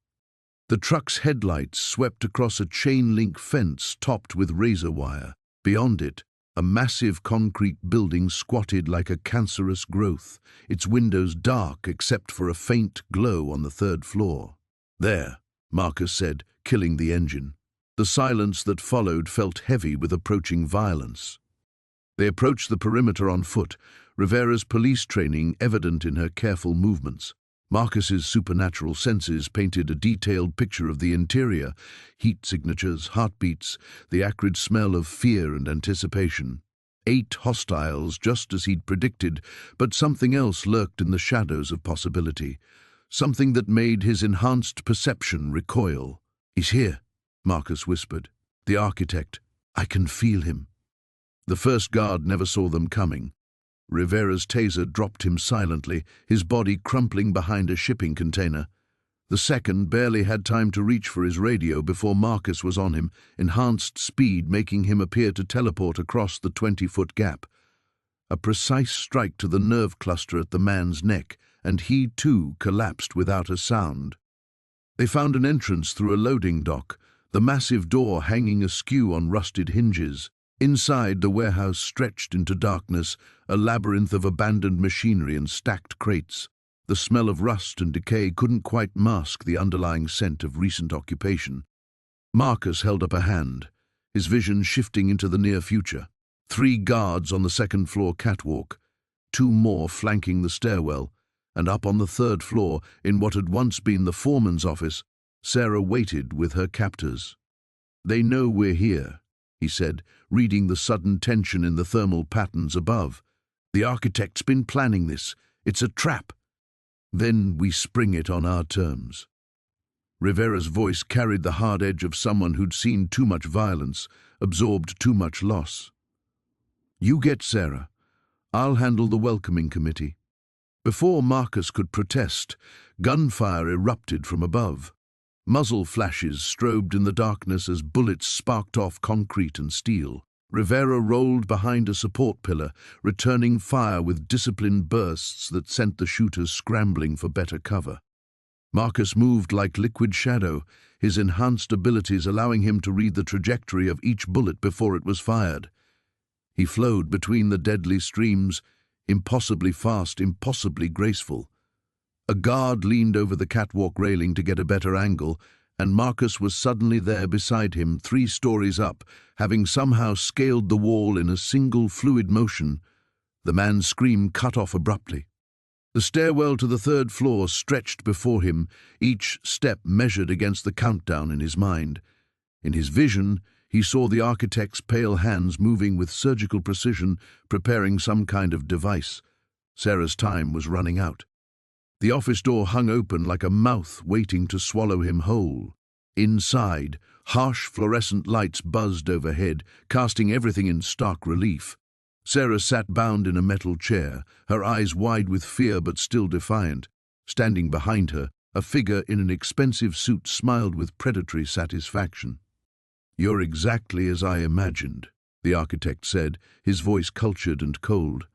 The truck's headlights swept across a chain-link fence topped with razor wire. Beyond it, a massive concrete building squatted like a cancerous growth, its windows dark except for a faint glow on the 3rd floor. "There," Marcus said, killing the engine. The silence that followed felt heavy with approaching violence. They approached the perimeter on foot, Rivera's police training evident in her careful movements. Marcus's supernatural senses painted a detailed picture of the interior, heat signatures, heartbeats, the acrid smell of fear and anticipation. 8 hostiles, just as he'd predicted, but something else lurked in the shadows of possibility, something that made his enhanced perception recoil. "He's here," Marcus whispered. "The architect. I can feel him." The first guard never saw them coming. Rivera's taser dropped him silently, his body crumpling behind a shipping container. The second barely had time to reach for his radio before Marcus was on him, enhanced speed making him appear to teleport across the 20-foot gap. A precise strike to the nerve cluster at the man's neck, and he too collapsed without a sound. They found an entrance through a loading dock, the massive door hanging askew on rusted hinges. Inside, the warehouse stretched into darkness, a labyrinth of abandoned machinery and stacked crates. The smell of rust and decay couldn't quite mask the underlying scent of recent occupation. Marcus held up a hand, his vision shifting into the near future. 3 guards on the 2nd-floor catwalk, 2 more flanking the stairwell, and up on the 3rd floor, in what had once been the foreman's office, Sarah waited with her captors. "They know we're here," he said, reading the sudden tension in the thermal patterns above. "The architect's been planning this. It's a trap. Then we spring it on our terms." Rivera's voice carried the hard edge of someone who'd seen too much violence, absorbed too much loss. "You get Sarah. I'll handle the welcoming committee." Before Marcus could protest, gunfire erupted from above. Muzzle flashes strobed in the darkness as bullets sparked off concrete and steel. Rivera rolled behind a support pillar, returning fire with disciplined bursts that sent the shooters scrambling for better cover. Marcus moved like liquid shadow, his enhanced abilities allowing him to read the trajectory of each bullet before it was fired. He flowed between the deadly streams, impossibly fast, impossibly graceful. A guard leaned over the catwalk railing to get a better angle, and Marcus was suddenly there beside him, 3 stories up, having somehow scaled the wall in a single fluid motion. The man's scream cut off abruptly. The stairwell to the 3rd floor stretched before him, each step measured against the countdown in his mind. In his vision, he saw the architect's pale hands moving with surgical precision, preparing some kind of device. Sarah's time was running out. The office door hung open like a mouth waiting to swallow him whole. Inside, harsh fluorescent lights buzzed overhead, casting everything in stark relief. Sarah sat bound in a metal chair, her eyes wide with fear but still defiant. Standing behind her, a figure in an expensive suit smiled with predatory satisfaction. "You're exactly as I imagined," the architect said, his voice cultured and cold.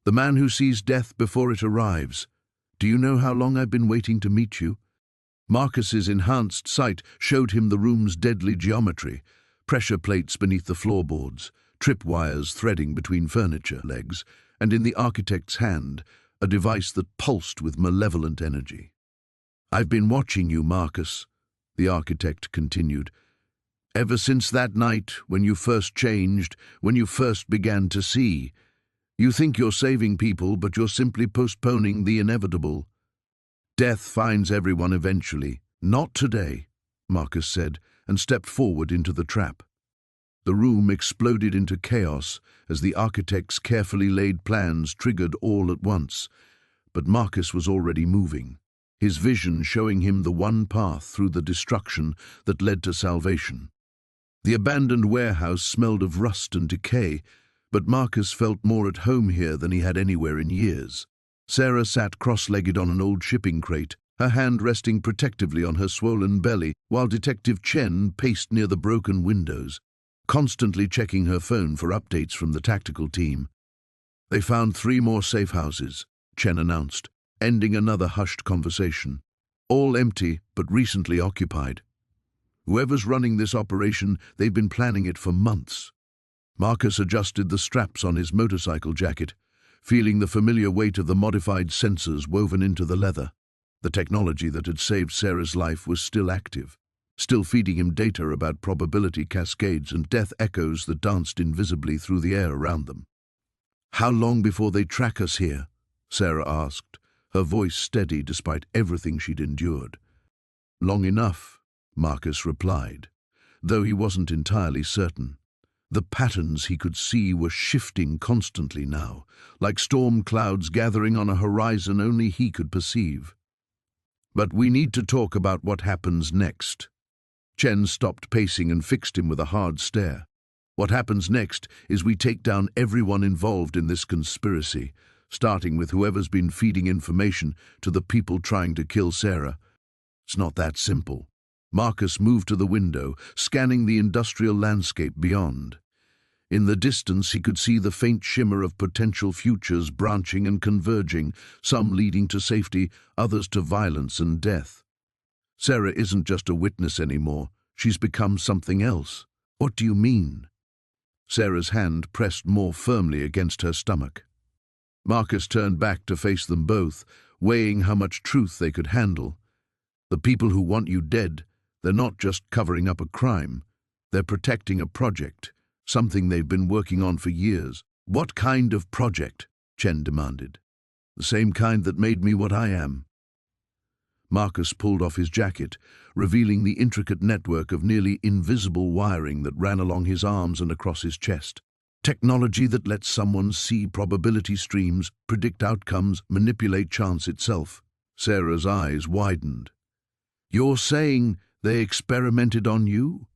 "The man who sees death before it arrives. Do you know how long I've been waiting to meet you?" Marcus's enhanced sight showed him the room's deadly geometry, pressure plates beneath the floorboards, tripwires threading between furniture legs, and in the architect's hand, a device that pulsed with malevolent energy. "I've been watching you, Marcus," the architect continued. "Ever since that night when you first changed, when you first began to see. You think you're saving people, but you're simply postponing the inevitable. Death finds everyone eventually. Not today," Marcus said, and stepped forward into the trap. The room exploded into chaos as the architect's carefully laid plans triggered all at once. But Marcus was already moving, his vision showing him the one path through the destruction that led to salvation. The abandoned warehouse smelled of rust and decay, but Marcus felt more at home here than he had anywhere in years. Sarah sat cross-legged on an old shipping crate, her hand resting protectively on her swollen belly, while Detective Chen paced near the broken windows, constantly checking her phone for updates from the tactical team. "They found 3 more safe houses," Chen announced, ending another hushed conversation. "All empty, but recently occupied. Whoever's running this operation, they've been planning it for months." Marcus adjusted the straps on his motorcycle jacket, feeling the familiar weight of the modified sensors woven into the leather. The technology that had saved Sarah's life was still active, still feeding him data about probability cascades and death echoes that danced invisibly through the air around them. "How long before they track us here?" Sarah asked, her voice steady despite everything she'd endured. "Long enough," Marcus replied, though he wasn't entirely certain. The patterns he could see were shifting constantly now, like storm clouds gathering on a horizon only he could perceive. "But we need to talk about what happens next." Chen stopped pacing and fixed him with a hard stare. "What happens next is we take down everyone involved in this conspiracy, starting with whoever's been feeding information to the people trying to kill Sarah. It's not that simple." Marcus moved to the window, scanning the industrial landscape beyond. In the distance, he could see the faint shimmer of potential futures branching and converging, some leading to safety, others to violence and death. "Sarah isn't just a witness anymore. She's become something else." "What do you mean?" Sarah's hand pressed more firmly against her stomach. Marcus turned back to face them both, weighing how much truth they could handle. "The people who want you dead, they're not just covering up a crime. They're protecting a project, something they've been working on for years." "What kind of project?" Chen demanded. "The same kind that made me what I am." Marcus pulled off his jacket, revealing the intricate network of nearly invisible wiring that ran along his arms and across his chest. "Technology that lets someone see probability streams, predict outcomes, manipulate chance itself." Sarah's eyes widened. "You're saying they experimented on you?"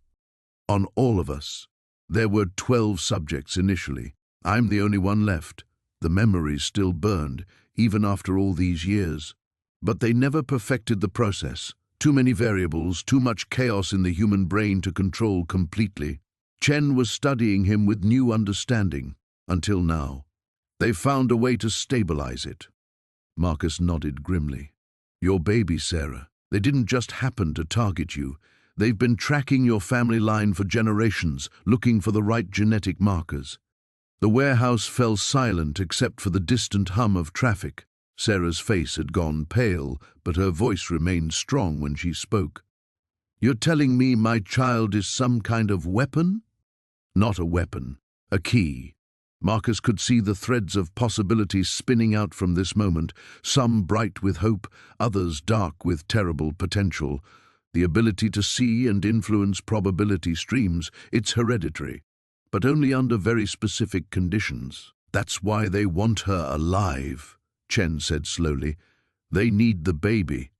"On all of us. There were 12 subjects initially. I'm the only one left. The memories still burned, even after all these years. But they never perfected the process. Too many variables, too much chaos in the human brain to control completely." Chen was studying him with new understanding, until now. They found a way to stabilize it. Marcus nodded grimly. Your baby, Sarah. They didn't just happen to target you. They've been tracking your family line for generations, looking for the right genetic markers. The warehouse fell silent except for the distant hum of traffic. Sarah's face had gone pale, but her voice remained strong when she spoke. You're telling me my child is some kind of weapon? Not a weapon, a key. Marcus could see the threads of possibilities spinning out from this moment, some bright with hope, others dark with terrible potential. The ability to see and influence probability streams, it's hereditary, but only under very specific conditions. That's why they want her alive, Chen said slowly. They need the baby.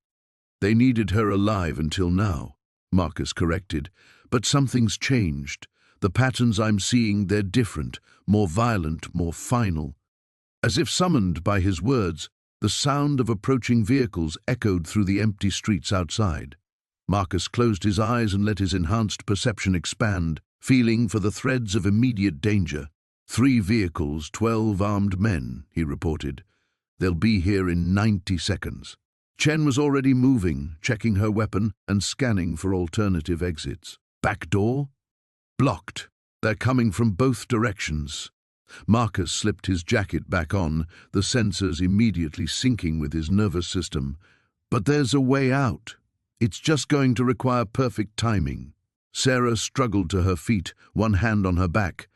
They needed her alive until now, Marcus corrected, but something's changed. The patterns I'm seeing, they're different, more violent, more final. As if summoned by his words, the sound of approaching vehicles echoed through the empty streets outside. Marcus closed his eyes and let his enhanced perception expand, feeling for the threads of immediate danger. 3 vehicles, 12 armed men, he reported. They'll be here in 90 seconds. Chen was already moving, checking her weapon and scanning for alternative exits. Back door? Blocked. They're coming from both directions. Marcus slipped his jacket back on, the sensors immediately syncing with his nervous system. But there's a way out. It's just going to require perfect timing. Sarah struggled to her feet, one hand on her back.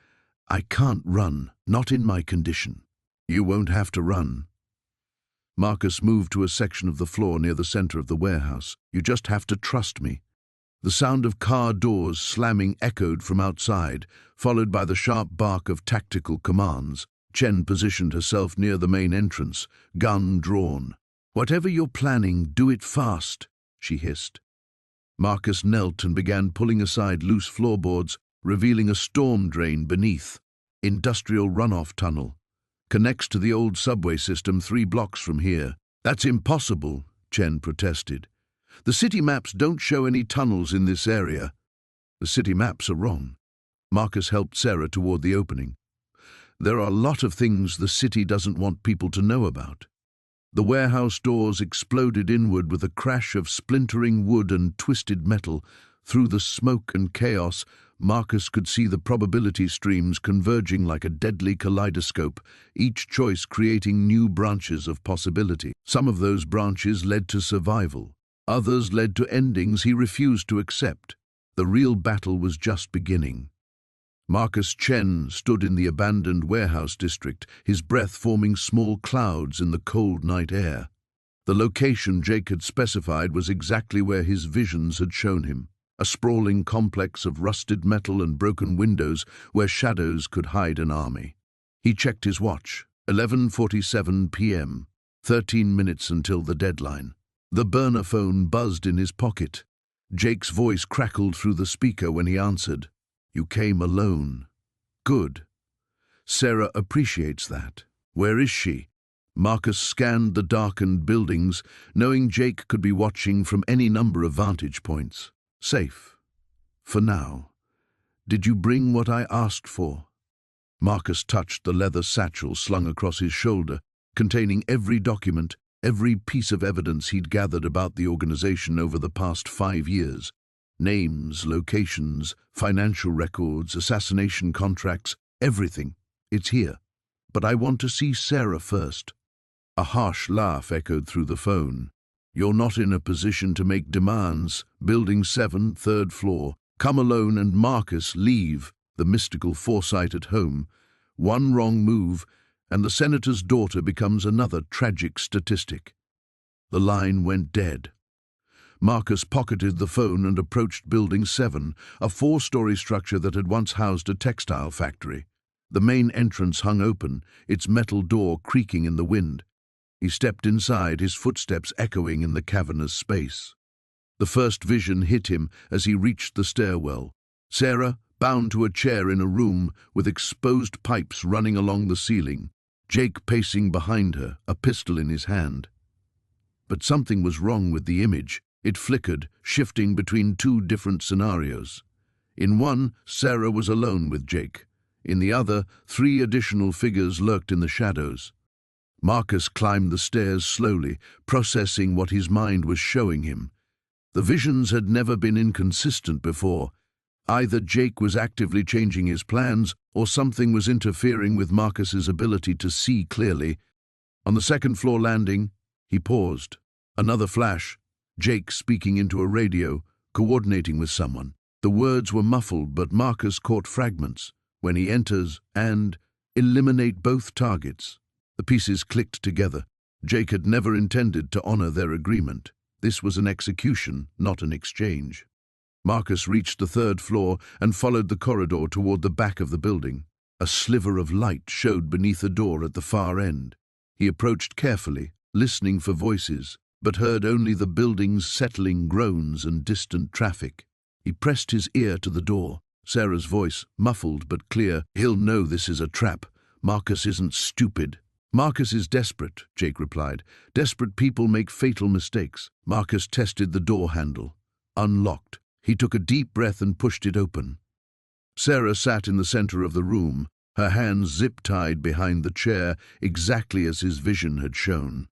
I can't run, not in my condition. You won't have to run. Marcus moved to a section of the floor near the center of the warehouse. You just have to trust me. The sound of car doors slamming echoed from outside, followed by the sharp bark of tactical commands. Chen positioned herself near the main entrance, gun drawn. Whatever you're planning, do it fast, she hissed. Marcus knelt and began pulling aside loose floorboards, revealing a storm drain beneath. Industrial runoff tunnel. Connects to the old subway system 3 blocks from here. That's impossible, Chen protested. The city maps don't show any tunnels in this area. The city maps are wrong. Marcus helped Sarah toward the opening. There are a lot of things the city doesn't want people to know about. The warehouse doors exploded inward with a crash of splintering wood and twisted metal. Through the smoke and chaos, Marcus could see the probability streams converging like a deadly kaleidoscope, each choice creating new branches of possibility. Some of those branches led to survival. Others led to endings he refused to accept. The real battle was just beginning. Marcus Chen stood in the abandoned warehouse district, his breath forming small clouds in the cold night air. The location Jake had specified was exactly where his visions had shown him, a sprawling complex of rusted metal and broken windows where shadows could hide an army. He checked his watch, 11:47 p.m., 13 minutes until the deadline. The burner phone buzzed in his pocket. Jake's voice crackled through the speaker when he answered. You came alone. Good. Sarah appreciates that. Where is she? Marcus scanned the darkened buildings, knowing Jake could be watching from any number of vantage points. Safe. For now. Did you bring what I asked for? Marcus touched the leather satchel slung across his shoulder, containing every document, every piece of evidence he'd gathered about the organization over the past 5 years. Names, locations, financial records, assassination contracts, everything. It's here. But I want to see Sarah first. A harsh laugh echoed through the phone. You're not in a position to make demands. Building 7, 3rd floor. Come alone and Marcus, leave. The mystical foresight at home. One wrong move, and the senator's daughter becomes another tragic statistic. The line went dead. Marcus pocketed the phone and approached Building 7, a 4-story structure that had once housed a textile factory. The main entrance hung open, its metal door creaking in the wind. He stepped inside, his footsteps echoing in the cavernous space. The first vision hit him as he reached the stairwell. Sarah, bound to a chair in a room with exposed pipes running along the ceiling. Jake pacing behind her, a pistol in his hand. But something was wrong with the image. It flickered, shifting between 2 different scenarios. In one, Sarah was alone with Jake. In the other, 3 additional figures lurked in the shadows. Marcus climbed the stairs slowly, processing what his mind was showing him. The visions had never been inconsistent before. Either Jake was actively changing his plans, or something was interfering with Marcus's ability to see clearly. On the second-floor landing, he paused. Another flash, Jake speaking into a radio, coordinating with someone. The words were muffled, but Marcus caught fragments. When he enters and eliminate both targets. The pieces clicked together. Jake had never intended to honor their agreement. This was an execution, not an exchange. Marcus reached the 3rd floor and followed the corridor toward the back of the building. A sliver of light showed beneath a door at the far end. He approached carefully, listening for voices, but heard only the building's settling groans and distant traffic. He pressed his ear to the door. Sarah's voice, muffled but clear. "He'll know this is a trap. Marcus isn't stupid." "Marcus is desperate," Jake replied. "Desperate people make fatal mistakes." Marcus tested the door handle. Unlocked. He took a deep breath and pushed it open. Sarah sat in the center of the room, her hands zip-tied behind the chair, exactly as his vision had shown.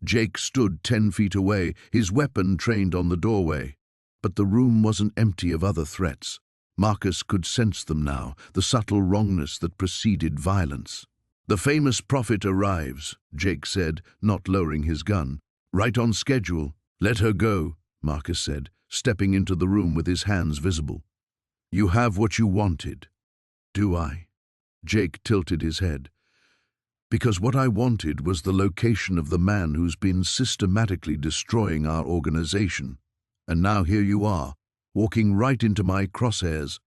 Jake stood 10 feet away, his weapon trained on the doorway. But the room wasn't empty of other threats. Marcus could sense them now, the subtle wrongness that preceded violence. "The famous prophet arrives," Jake said, not lowering his gun. "Right on schedule." "Let her go," Marcus said, stepping into the room with his hands visible. "You have what you wanted." "Do I?" Jake tilted his head. "Because what I wanted was the location of the man who's been systematically destroying our organization. And now here you are, walking right into my crosshairs."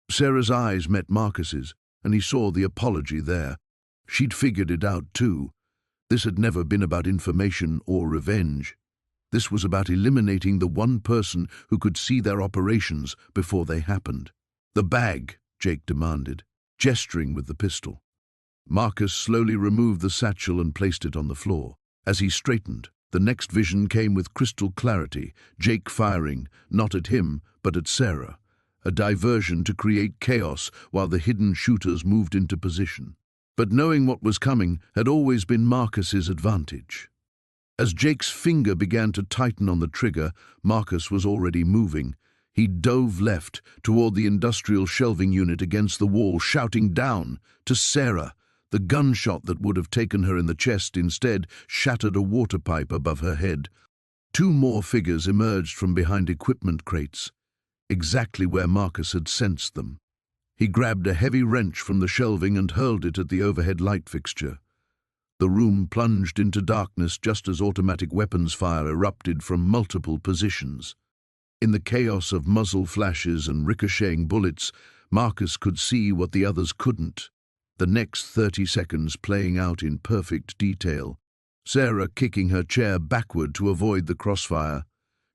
Sarah's eyes met Marcus's, and he saw the apology there. She'd figured it out too. This had never been about information or revenge. This was about eliminating the one person who could see their operations before they happened. "The bag," Jake demanded, gesturing with the pistol. Marcus slowly removed the satchel and placed it on the floor. As he straightened, the next vision came with crystal clarity, Jake firing, not at him, but at Sarah, a diversion to create chaos while the hidden shooters moved into position. But knowing what was coming had always been Marcus's advantage. As Jake's finger began to tighten on the trigger, Marcus was already moving. He dove left, toward the industrial shelving unit against the wall, shouting down to Sarah. The gunshot that would have taken her in the chest instead shattered a water pipe above her head. 2 more figures emerged from behind equipment crates, exactly where Marcus had sensed them. He grabbed a heavy wrench from the shelving and hurled it at the overhead light fixture. The room plunged into darkness just as automatic weapons fire erupted from multiple positions. In the chaos of muzzle flashes and ricocheting bullets, Marcus could see what the others couldn't. The next 30 seconds playing out in perfect detail. Sarah kicking her chair backward to avoid the crossfire.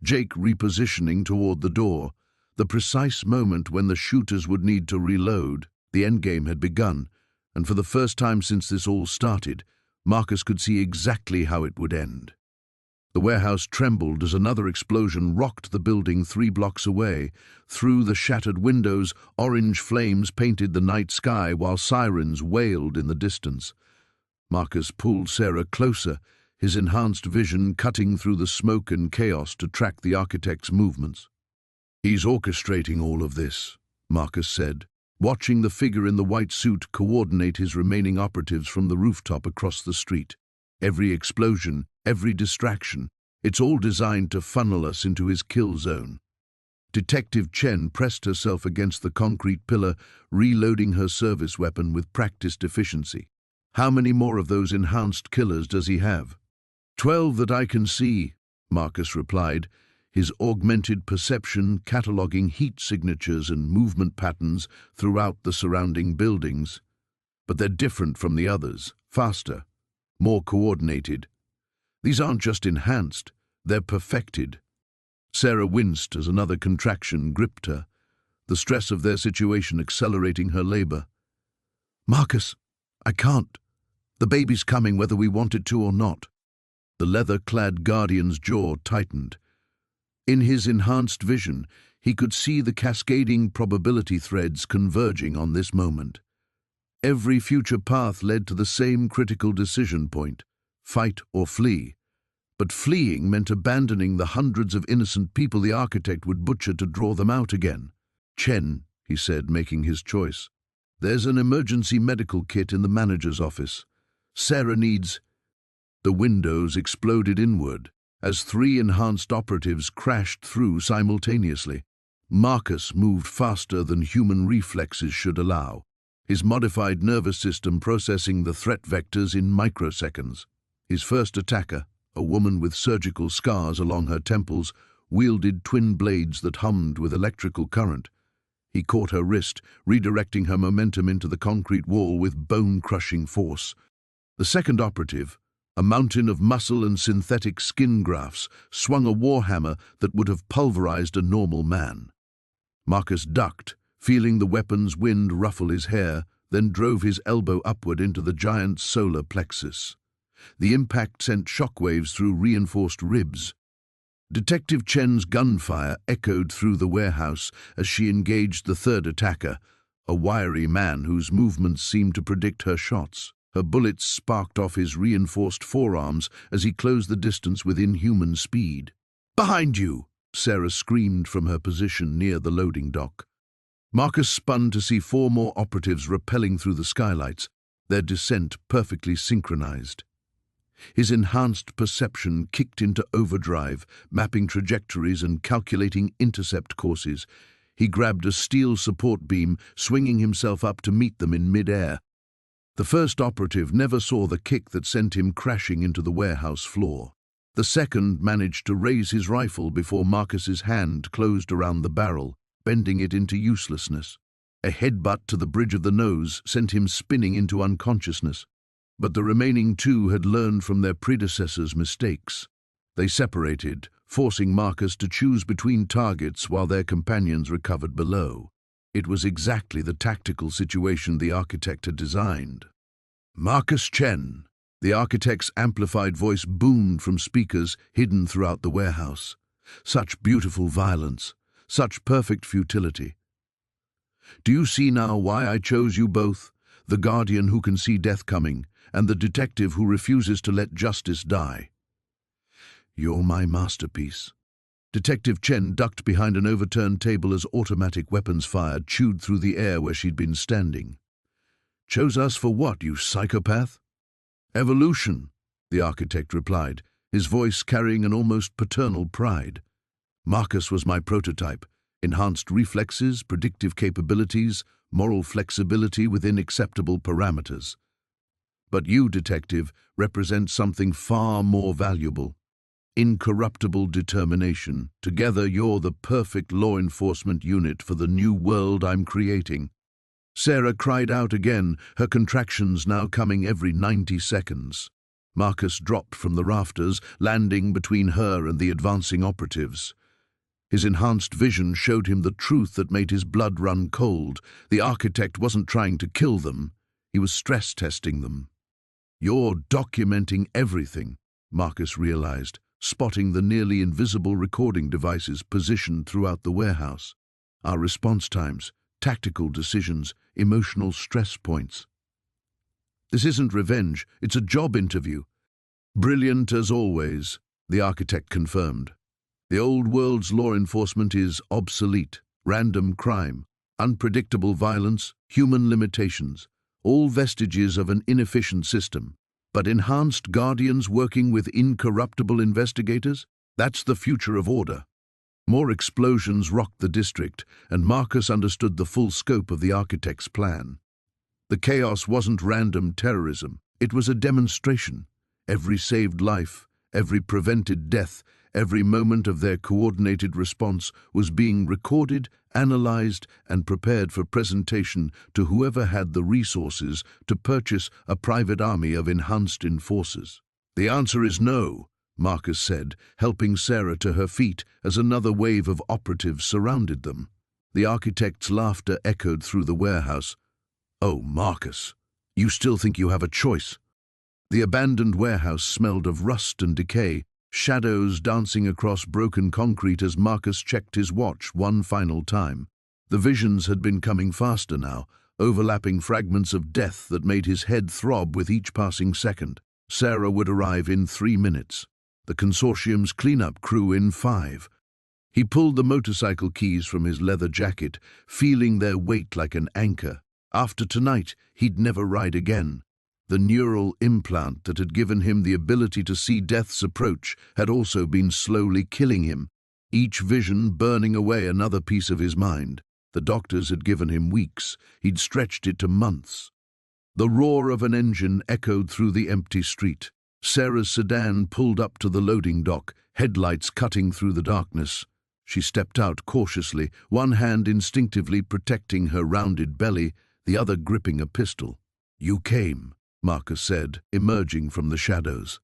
Jake repositioning toward the door. The precise moment when the shooters would need to reload. The endgame had begun, and for the first time since this all started, Marcus could see exactly how it would end. The warehouse trembled as another explosion rocked the building 3 blocks away. Through the shattered windows, orange flames painted the night sky while sirens wailed in the distance. Marcus pulled Sarah closer, his enhanced vision cutting through the smoke and chaos to track the architect's movements. "He's orchestrating all of this," Marcus said, watching the figure in the white suit coordinate his remaining operatives from the rooftop across the street. Every explosion, every distraction, it's all designed to funnel us into his kill zone. Detective Chen pressed herself against the concrete pillar, reloading her service weapon with practiced efficiency. "How many more of those enhanced killers does he have?" 12 that I can see," Marcus replied, his augmented perception cataloging heat signatures and movement patterns throughout the surrounding buildings. "But they're different from the others, faster, more coordinated. These aren't just enhanced, they're perfected." Sarah winced as another contraction gripped her, the stress of their situation accelerating her labor. "Marcus, I can't. The baby's coming whether we want it to or not." The leather-clad guardian's jaw tightened. In his enhanced vision, He could see the cascading probability threads converging on this moment. Every future path led to the same critical decision point: fight or flee. But fleeing meant abandoning the hundreds of innocent people the architect would butcher to draw them out again. "Chen," he said, making his choice. "There's an emergency medical kit in the manager's office. Sarah needs—" The windows exploded inward as 3 enhanced operatives crashed through simultaneously. Marcus moved faster than human reflexes should allow, his modified nervous system processing the threat vectors in microseconds. His first attacker, a woman with surgical scars along her temples, wielded twin blades that hummed with electrical current. He caught her wrist, redirecting her momentum into the concrete wall with bone-crushing force. The second operative, a mountain of muscle and synthetic skin grafts, swung a warhammer that would have pulverized a normal man. Marcus ducked, feeling the weapon's wind ruffle his hair, then drove his elbow upward into the giant's solar plexus. The impact sent shockwaves through reinforced ribs. Detective Chen's gunfire echoed through the warehouse as she engaged the third attacker, a wiry man whose movements seemed to predict her shots. Her bullets sparked off his reinforced forearms as he closed the distance with inhuman speed. "Behind you!" Sarah screamed from her position near the loading dock. Marcus spun to see 4 more operatives rappelling through the skylights, their descent perfectly synchronized. His enhanced perception kicked into overdrive, mapping trajectories and calculating intercept courses. He grabbed a steel support beam, swinging himself up to meet them in mid-air. The first operative never saw the kick that sent him crashing into the warehouse floor. The second managed to raise his rifle before Marcus's hand closed around the barrel, bending it into uselessness. A headbutt to the bridge of the nose sent him spinning into unconsciousness. But the remaining 2 had learned from their predecessors' mistakes. They separated, forcing Marcus to choose between targets while their companions recovered below. It was exactly the tactical situation the architect had designed. "Marcus Chen," the architect's amplified voice boomed from speakers hidden throughout the warehouse. Such beautiful violence, such perfect futility. "Do you see now why I chose you both? The guardian who can see death coming, and the detective who refuses to let justice die. You're my masterpiece." Detective Chen ducked behind an overturned table as automatic weapons fire chewed through the air where she'd been standing. "Chose us for what, you psychopath?" "Evolution," the architect replied, his voice carrying an almost paternal pride. "Marcus was my prototype. Enhanced reflexes, predictive capabilities, moral flexibility within acceptable parameters. But you, detective, represent something far more valuable. Incorruptible determination. Together, you're the perfect law enforcement unit for the new world I'm creating." Sarah cried out again, her contractions now coming every 90 seconds. Marcus dropped from the rafters, landing between her and the advancing operatives. His enhanced vision showed him the truth that made his blood run cold. The architect wasn't trying to kill them. He was stress testing them. "You're documenting everything," Marcus realized, spotting the nearly invisible recording devices positioned throughout the warehouse. "Our response times, tactical decisions, emotional stress points. This isn't revenge, it's a job interview." "Brilliant as always," the architect confirmed. "The old world's law enforcement is obsolete. Random crime, unpredictable violence, human limitations, all vestiges of an inefficient system. But enhanced guardians working with incorruptible investigators? That's the future of order." More explosions rocked the district, and Marcus understood the full scope of the architect's plan. The chaos wasn't random terrorism. It was a demonstration. Every saved life, every prevented death, every moment of their coordinated response was being recorded, analyzed, and prepared for presentation to whoever had the resources to purchase a private army of enhanced enforcers. "The answer is no," Marcus said, helping Sarah to her feet as another wave of operatives surrounded them. The architect's laughter echoed through the warehouse. "Oh, Marcus, you still think you have a choice?" The abandoned warehouse smelled of rust and decay, shadows dancing across broken concrete as Marcus checked his watch one final time. The visions had been coming faster now, overlapping fragments of death that made his head throb with each passing second. Sarah would arrive in 3 minutes. The consortium's cleanup crew in 5. He pulled the motorcycle keys from his leather jacket, feeling their weight like an anchor. After tonight, he'd never ride again. The neural implant that had given him the ability to see death's approach had also been slowly killing him, each vision burning away another piece of his mind. The doctors had given him weeks. He'd stretched it to months. The roar of an engine echoed through the empty street. Sarah's sedan pulled up to the loading dock, headlights cutting through the darkness. She stepped out cautiously, one hand instinctively protecting her rounded belly, the other gripping a pistol. "You came," Marcus said, emerging from the shadows.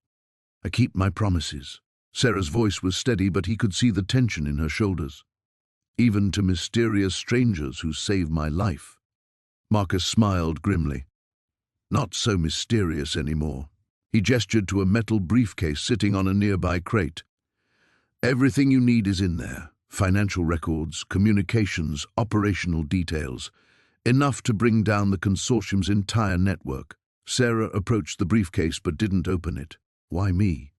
"I keep my promises." Sarah's voice was steady, but he could see the tension in her shoulders. "Even to mysterious strangers who saved my life." Marcus smiled grimly. "Not so mysterious anymore." He gestured to a metal briefcase sitting on a nearby crate. "Everything you need is in there. Financial records, communications, operational details. Enough to bring down the consortium's entire network." Sarah approached the briefcase but didn't open it. "Why me?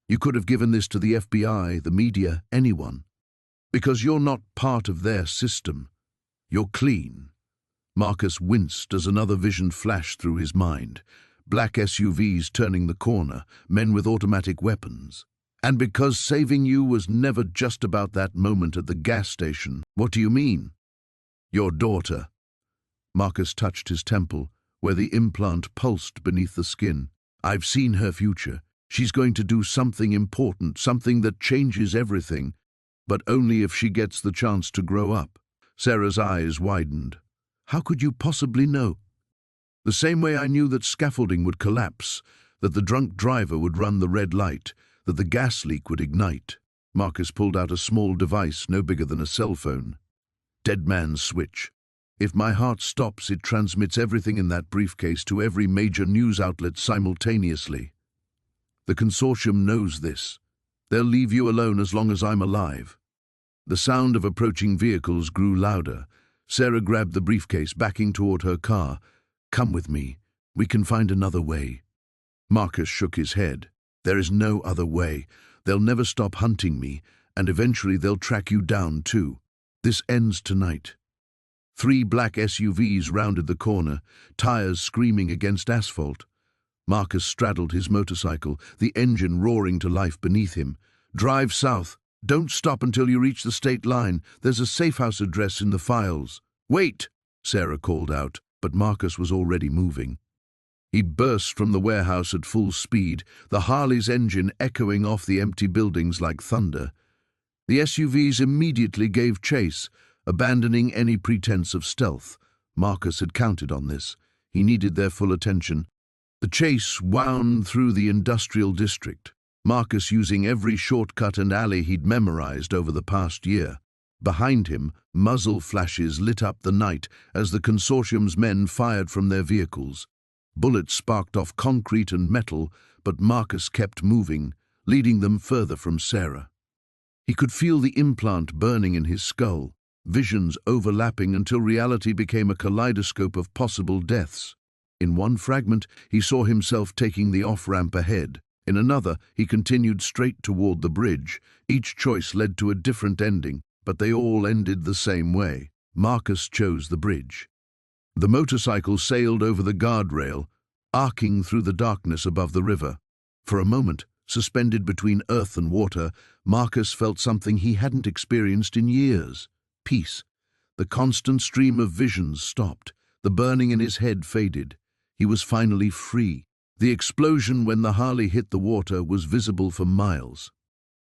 You could have given this to the FBI, the media, anyone. Because you're not part of their system. You're clean." Marcus winced as another vision flashed through his mind. Black SUVs turning the corner, men with automatic weapons. "And because saving you was never just about that moment at the gas station." "What do you mean?" "Your daughter." Marcus touched his temple, where the implant pulsed beneath the skin. "I've seen her future. She's going to do something important, something that changes everything, but only if she gets the chance to grow up." Sarah's eyes widened. "How could you possibly know?" "The same way I knew that scaffolding would collapse, that the drunk driver would run the red light, that the gas leak would ignite." Marcus pulled out a small device no bigger than a cell phone. "Dead man's switch. If my heart stops, it transmits everything in that briefcase to every major news outlet simultaneously. The consortium knows this. They'll leave you alone as long as I'm alive." The sound of approaching vehicles grew louder. Sarah grabbed the briefcase, backing toward her car. "Come with me. We can find another way." Marcus shook his head. "There is no other way. They'll never stop hunting me, and eventually they'll track you down too. This ends tonight." 3 black SUVs rounded the corner, tires screaming against asphalt. Marcus straddled his motorcycle, the engine roaring to life beneath him. "Drive south. Don't stop until you reach the state line. There's a safe house address in the files." "Wait!" Sarah called out, but Marcus was already moving. He burst from the warehouse at full speed, the Harley's engine echoing off the empty buildings like thunder. The SUVs immediately gave chase, abandoning any pretense of stealth. Marcus had counted on this. He needed their full attention. The chase wound through the industrial district, Marcus using every shortcut and alley he'd memorized over the past year. Behind him, muzzle flashes lit up the night as the consortium's men fired from their vehicles. Bullets sparked off concrete and metal, but Marcus kept moving, leading them further from Sarah. He could feel the implant burning in his skull, visions overlapping until reality became a kaleidoscope of possible deaths. In one fragment, he saw himself taking the off-ramp ahead. In another, he continued straight toward the bridge. Each choice led to a different ending, but they all ended the same way. Marcus chose the bridge. The motorcycle sailed over the guardrail, arcing through the darkness above the river. For a moment, suspended between earth and water, Marcus felt something he hadn't experienced in years. Peace. The constant stream of visions stopped. The burning in his head faded. He was finally free. The explosion when the Harley hit the water was visible for miles.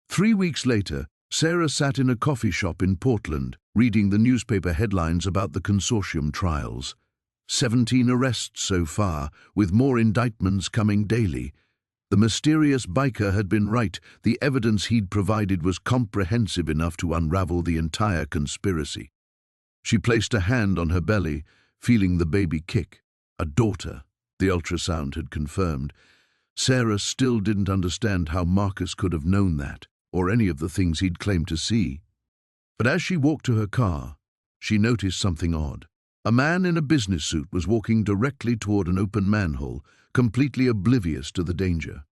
3 weeks later, Sarah sat in a coffee shop in Portland, reading the newspaper headlines about the consortium trials. 17 arrests so far, with more indictments coming daily. The mysterious biker had been right. The evidence he'd provided was comprehensive enough to unravel the entire conspiracy. She placed a hand on her belly, feeling the baby kick. A daughter, the ultrasound had confirmed. Sarah still didn't understand how Marcus could have known that, or any of the things he'd claimed to see. But as she walked to her car, she noticed something odd. A man in a business suit was walking directly toward an open manhole, completely oblivious to the danger.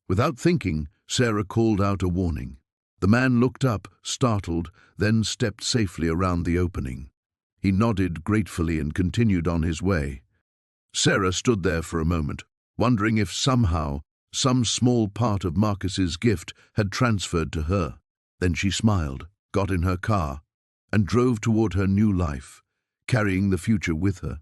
Without thinking, Sarah called out a warning. The man looked up, startled, then stepped safely around the opening. He nodded gratefully and continued on his way. Sarah stood there for a moment, wondering if somehow some small part of Marcus's gift had transferred to her. Then she smiled, got in her car, and drove toward her new life, carrying the future with her.